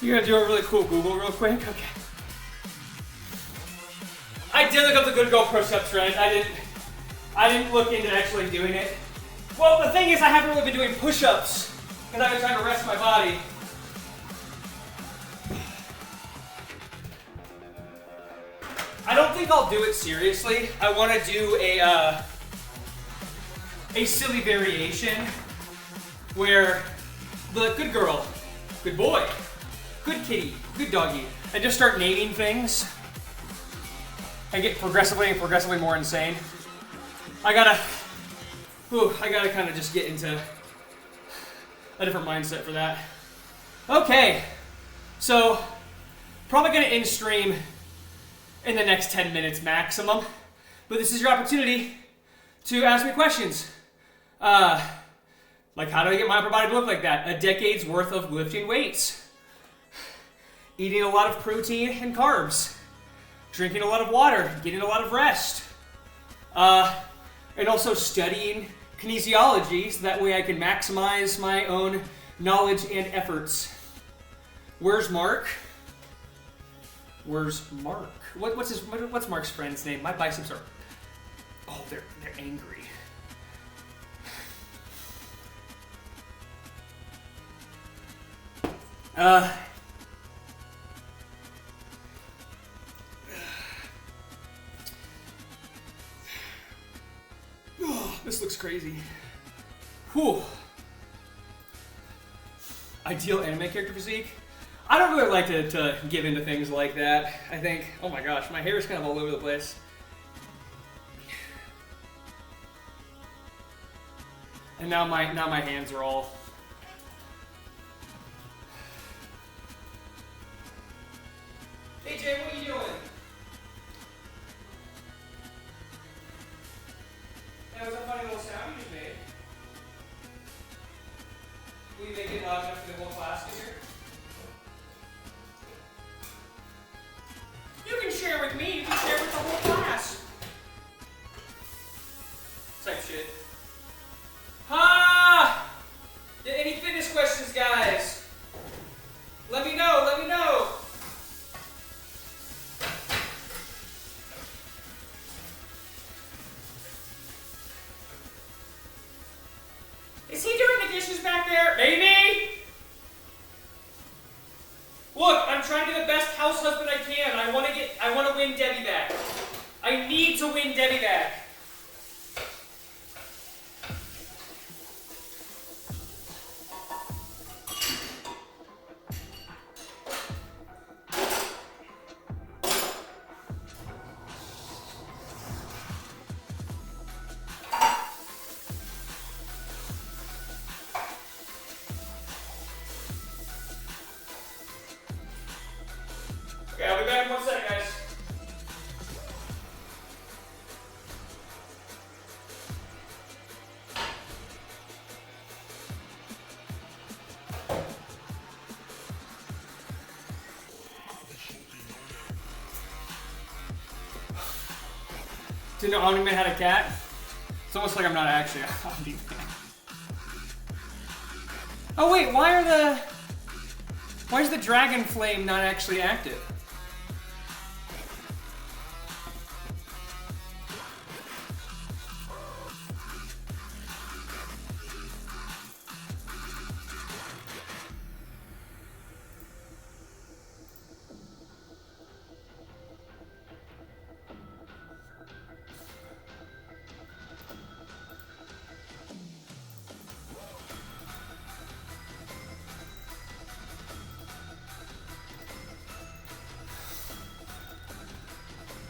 S1: You're gonna do a really cool Google real quick? Okay. I did look up the good girl push-up trend. I didn't look into actually doing it. Well, the thing is I haven't really been doing push-ups because I've been trying to rest my body. I don't think I'll do it seriously. I want to do a silly variation where the good girl, good boy, good kitty, good doggy, and just start naming things and get progressively more insane. I gotta kind of just get into a different mindset for that. Okay, so probably gonna end stream in the next 10 minutes maximum, but this is your opportunity to ask me questions. Like, how do I get my upper body to look like that? A decade's worth of lifting weights. Eating a lot of protein and carbs. Drinking a lot of water. Getting a lot of rest. And also studying kinesiology so that way I can maximize my own knowledge and efforts. Where's Mark? Where's Mark? What's Mark's friend's name? My biceps are... Oh, they're angry. Oh, this looks crazy. Whew. Ideal anime character physique? I don't really like to give into things like that. I think, oh my gosh, my hair is kind of all over the place. And now my hands are all... Hey Jay, what are you doing? That was a funny little sound you just made. Will you make it loud enough for the whole class to hear? You can share with me, you can share with the whole class. Type shit. Ha! Yeah, any fitness questions, guys? Let me know, let me know. Is he doing the dishes back there? Maybe? Look, I'm trying to be the best house husband I can. I want to win Debbie back. I need to win Debbie back. Okay, I'll be back in 1 second, guys. Didn't know Omni-Man had a cat? It's almost like I'm not actually Omni-Man. Oh wait, why is the dragon flame not actually active?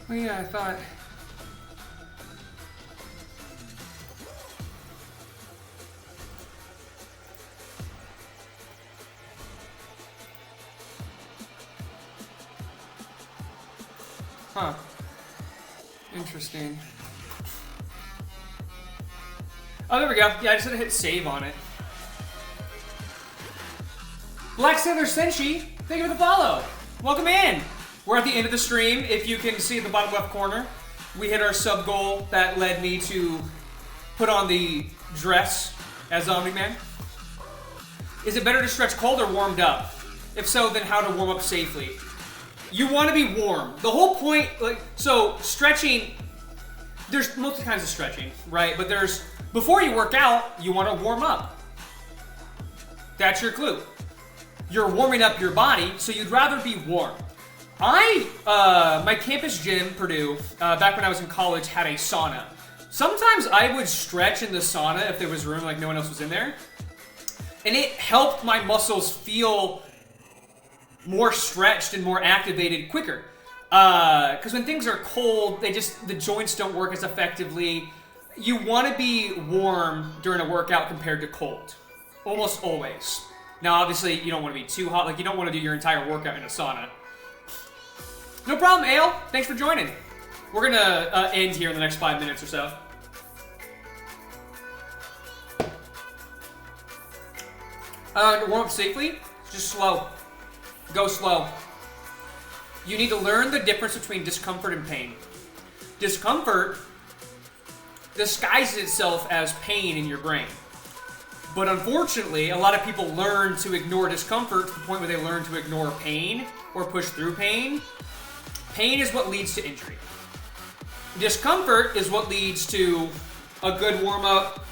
S1: Oh yeah, I thought... Huh. Interesting. Oh, there we go. Yeah, I just had to hit save on it. Black Sailor Senshi, thank you for the follow. Welcome in. We're at the end of the stream. If you can see the bottom left corner, we hit our sub goal that led me to put on the dress as Omni-Man. Is it better to stretch cold or warmed up? If so, then how to warm up safely? You want to be warm. The whole point, so stretching, there's multiple kinds of stretching, right? But before you work out, you want to warm up. That's your clue. You're warming up your body, so you'd rather be warm. My campus gym, Purdue, back when I was in college, had a sauna. Sometimes I would stretch in the sauna if there was room, like no one else was in there. And it helped my muscles feel more stretched and more activated quicker. Because when things are cold, the joints don't work as effectively. You want to be warm during a workout compared to cold. Almost always. Now, obviously, you don't want to be too hot. Like, you don't want to do your entire workout in a sauna. No problem, Ale. Thanks for joining. We're going to end here in the next 5 minutes or so. To warm up safely, just slow. Go slow. You need to learn the difference between discomfort and pain. Discomfort disguises itself as pain in your brain. But unfortunately, a lot of people learn to ignore discomfort to the point where they learn to ignore pain or push through pain. Pain is what leads to injury. Discomfort is what leads to a good warm-up,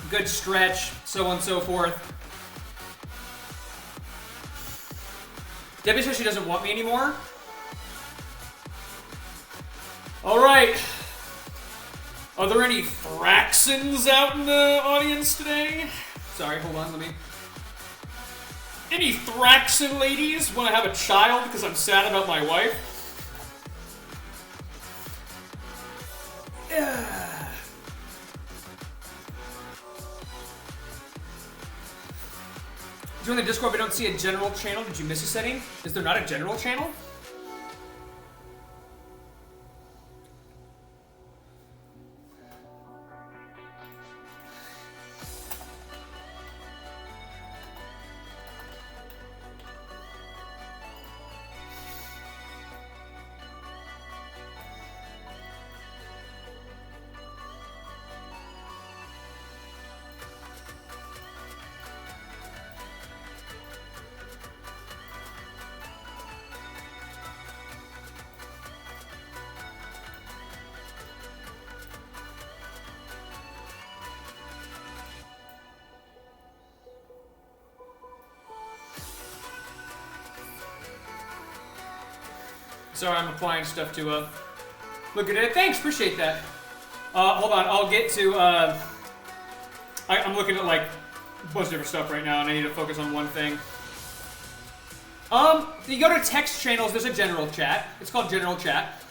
S1: good stretch, so on and so forth. Debbie says she doesn't want me anymore. All right. Are there any Thraxons out in the audience today? Sorry, hold on, let me... Any Thraxon ladies want to have a child because I'm sad about my wife? Join the Discord but don't see a general channel. Did you miss a setting? Is there not a general channel? Sorry, I'm applying stuff to look at it. Thanks, appreciate that. Hold on, I'll get to. I'm looking at like a bunch of different stuff right now, and I need to focus on one thing. You go to text channels. There's a general chat. It's called general chat.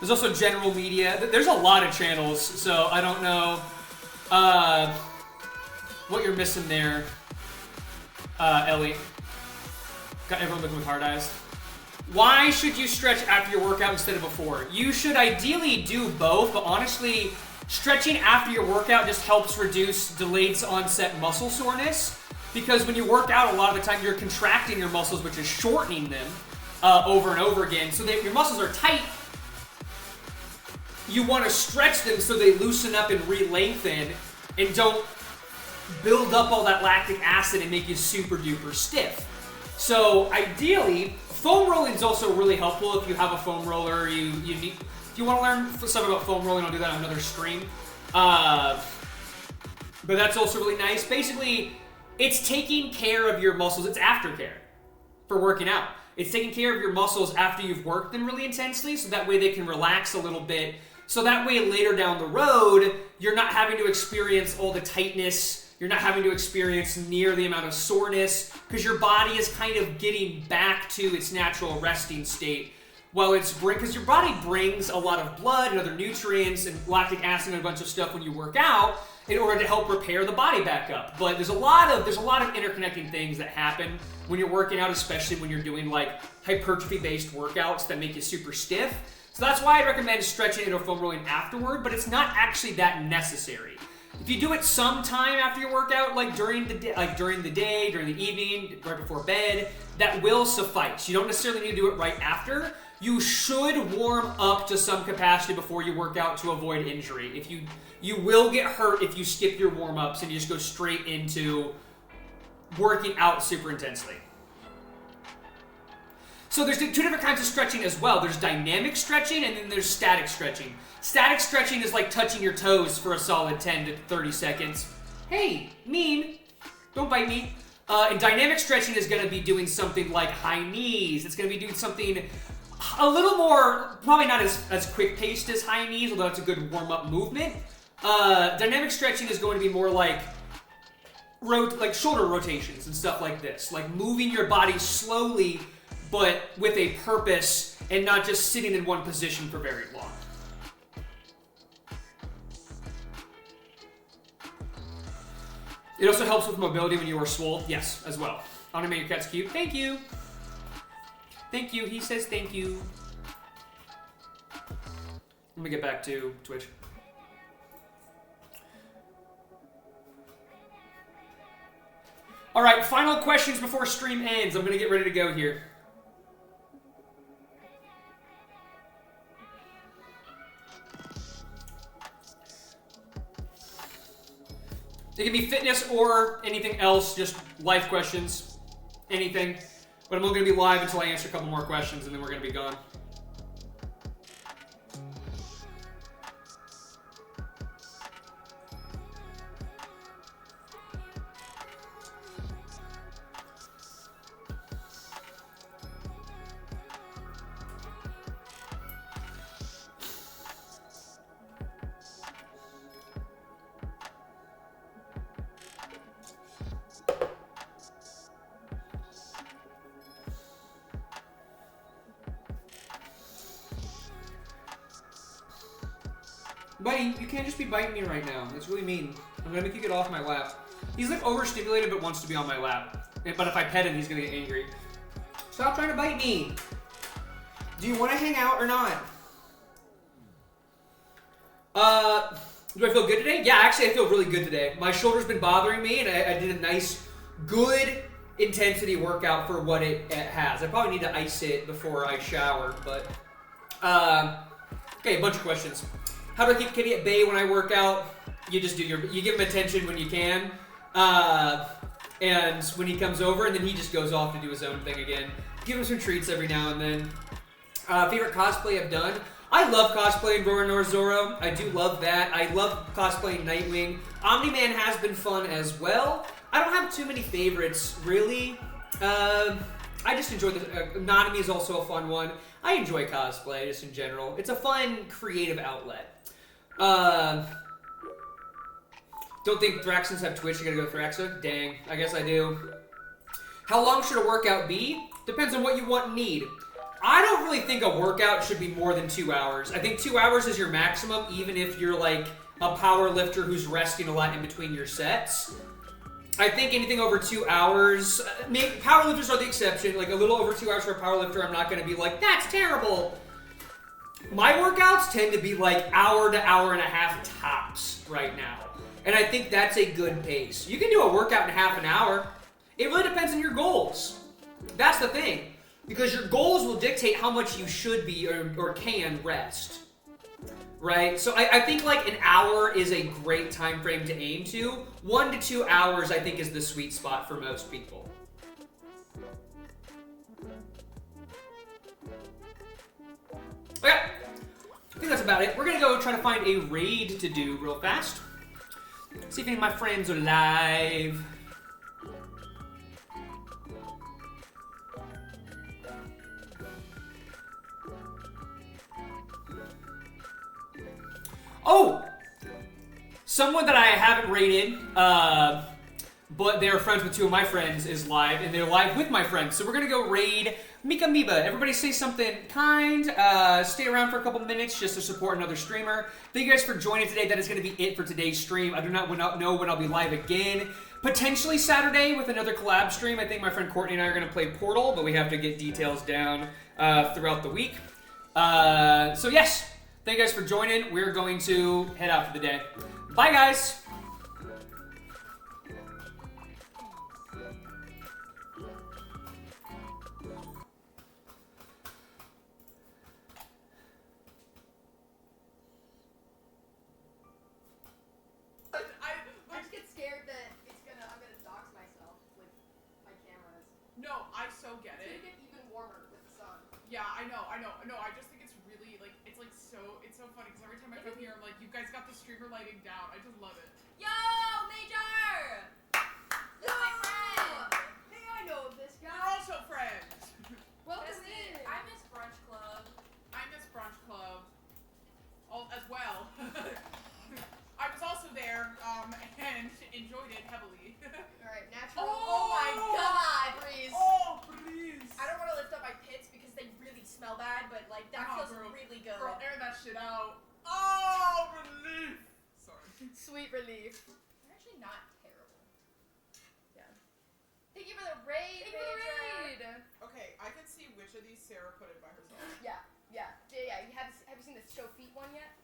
S1: There's also general media. There's a lot of channels, so I don't know what you're missing there, Ellie. Got everyone looking with hard eyes. Why should you stretch after your workout instead of before? You should ideally do both, but honestly, stretching after your workout just helps reduce delayed onset muscle soreness, because when you work out, a lot of the time you're contracting your muscles, which is shortening them over and over again. So that your muscles are tight, you want to stretch them so they loosen up and re-lengthen and don't build up all that lactic acid and make you super duper stiff. So ideally, foam rolling is also really helpful if you have a foam roller. You need, if you want to learn something about foam rolling, I'll do that on another stream. But that's also really nice. Basically, it's taking care of your muscles. It's aftercare for working out. It's taking care of your muscles after you've worked them really intensely, so that way they can relax a little bit. So that way later down the road, you're not having to experience all the tightness. You're not having to experience near the amount of soreness, because your body is kind of getting back to its natural resting state. Because your body brings a lot of blood and other nutrients and lactic acid and a bunch of stuff when you work out in order to help repair the body back up. But there's a lot of interconnecting things that happen when you're working out, especially when you're doing like hypertrophy-based workouts that make you super stiff. So that's why I recommend stretching or foam rolling afterward, but it's not actually that necessary. If you do it sometime after your workout, like during the day, during the evening, right before bed, that will suffice. You don't necessarily need to do it right after. You should warm up to some capacity before you work out to avoid injury. You will get hurt if you skip your warm-ups and you just go straight into working out super intensely. So there's two different kinds of stretching as well. There's dynamic stretching and then there's static stretching. Static stretching is like touching your toes for a solid 10 to 30 seconds. Hey, mean, don't bite me. And dynamic stretching is going to be doing something like high knees. It's going to be doing something a little more, probably not as quick-paced as high knees, although it's a good warm-up movement. Dynamic stretching is going to be more like shoulder rotations and stuff like this. Like moving your body slowly, but with a purpose, and not just sitting in one position for very long. It also helps with mobility when you are swole. Yes, as well. Omni-Man, your cat's cute. Thank you. Thank you. He says thank you. Let me get back to Twitch. All right, final questions before stream ends. I'm going to get ready to go here. It can be fitness or anything else, just life questions, anything. But I'm only going to be live until I answer a couple more questions, and then we're going to be gone. Buddy, you can't just be biting me right now. That's really mean. I'm gonna make you get off my lap. He's like overstimulated but wants to be on my lap. But if I pet him, he's gonna get angry. Stop trying to bite me. Do you want to hang out or not? Do I feel good today? Yeah, actually I feel really good today. My shoulder's been bothering me and I did a nice, good intensity workout for what it has. I probably need to ice it before I shower, but... okay, a bunch of questions. How do I keep Kitty at bay when I work out? You just do you give him attention when you can. And when he comes over, and then he just goes off to do his own thing again. Give him some treats every now and then. Favorite cosplay I've done? I love cosplaying Roronoa Zoro. I do love that. I love cosplaying Nightwing. Omni-Man has been fun as well. I don't have too many favorites, really. I just enjoy the... Nanami is also a fun one. I enjoy cosplay, just in general. It's a fun, creative outlet. Don't think Thraxons have Twitch. You gotta go Thraxa? Dang, I guess I do. How long should a workout be? Depends on what you want and need. I don't really think a workout should be more than 2 hours. I think 2 hours is your maximum, even if you're like a power lifter who's resting a lot in between your sets. I think anything over 2 hours, powerlifters are the exception. Like a little over 2 hours for a powerlifter, I'm not going to be like, that's terrible. My workouts tend to be like hour to hour and a half tops right now. And I think that's a good pace. You can do a workout in half an hour. It really depends on your goals. That's the thing. Because your goals will dictate how much you should be or can rest. Right? So I think like an hour is a great time frame to aim to. 1 to 2 hours I think is the sweet spot for most people. Okay. I think that's about it. We're going to go try to find a raid to do real fast. See if any of my friends are live. Oh! Someone that I haven't rated, but they're friends with 2 of my friends is live, and they're live with my friends. So we're gonna go raid Mikamiba. Everybody say something kind. Stay around for a couple minutes just to support another streamer. Thank you guys for joining today. That is gonna be it for today's stream. I do not know when I'll be live again. Potentially Saturday with another collab stream. I think my friend Courtney and I are gonna play Portal, but we have to get details down throughout the week. So yes. Thank you guys for joining. We're going to head out for the day. Bye, guys.
S3: I just get scared that I'm gonna dox myself with my cameras.
S4: No, I so get
S3: It's
S4: it.
S3: gonna get even warmer with the sun.
S4: Yeah, I know. No, I just think it's really, like, it's so funny, because every time I come here, I'm like, you guys got the streamer lighting down. I just love it.
S3: Yo, Major! This is my friend! Hey, I know this guy.
S4: We're also friends.
S3: Welcome in.
S5: I miss brunch club.
S4: I miss brunch club. As well. I was also there, and enjoyed it heavily.
S3: Alright, natural.
S4: Oh
S3: my god, Breeze.
S4: Oh, please.
S3: I don't want to lift up my pits because they really smell bad, but like that
S4: Oh,
S3: feels
S4: girl.
S3: really good.
S4: Girl, air that shit out. Oh, relief. Sorry.
S3: Sweet relief. They're actually not terrible. Yeah. Thank you for the raid,
S5: Thank you for the
S3: Major.
S5: raid.
S4: Okay, I can see which of these Sarah put in by herself.
S3: Yeah. Have you seen the show feet one yet?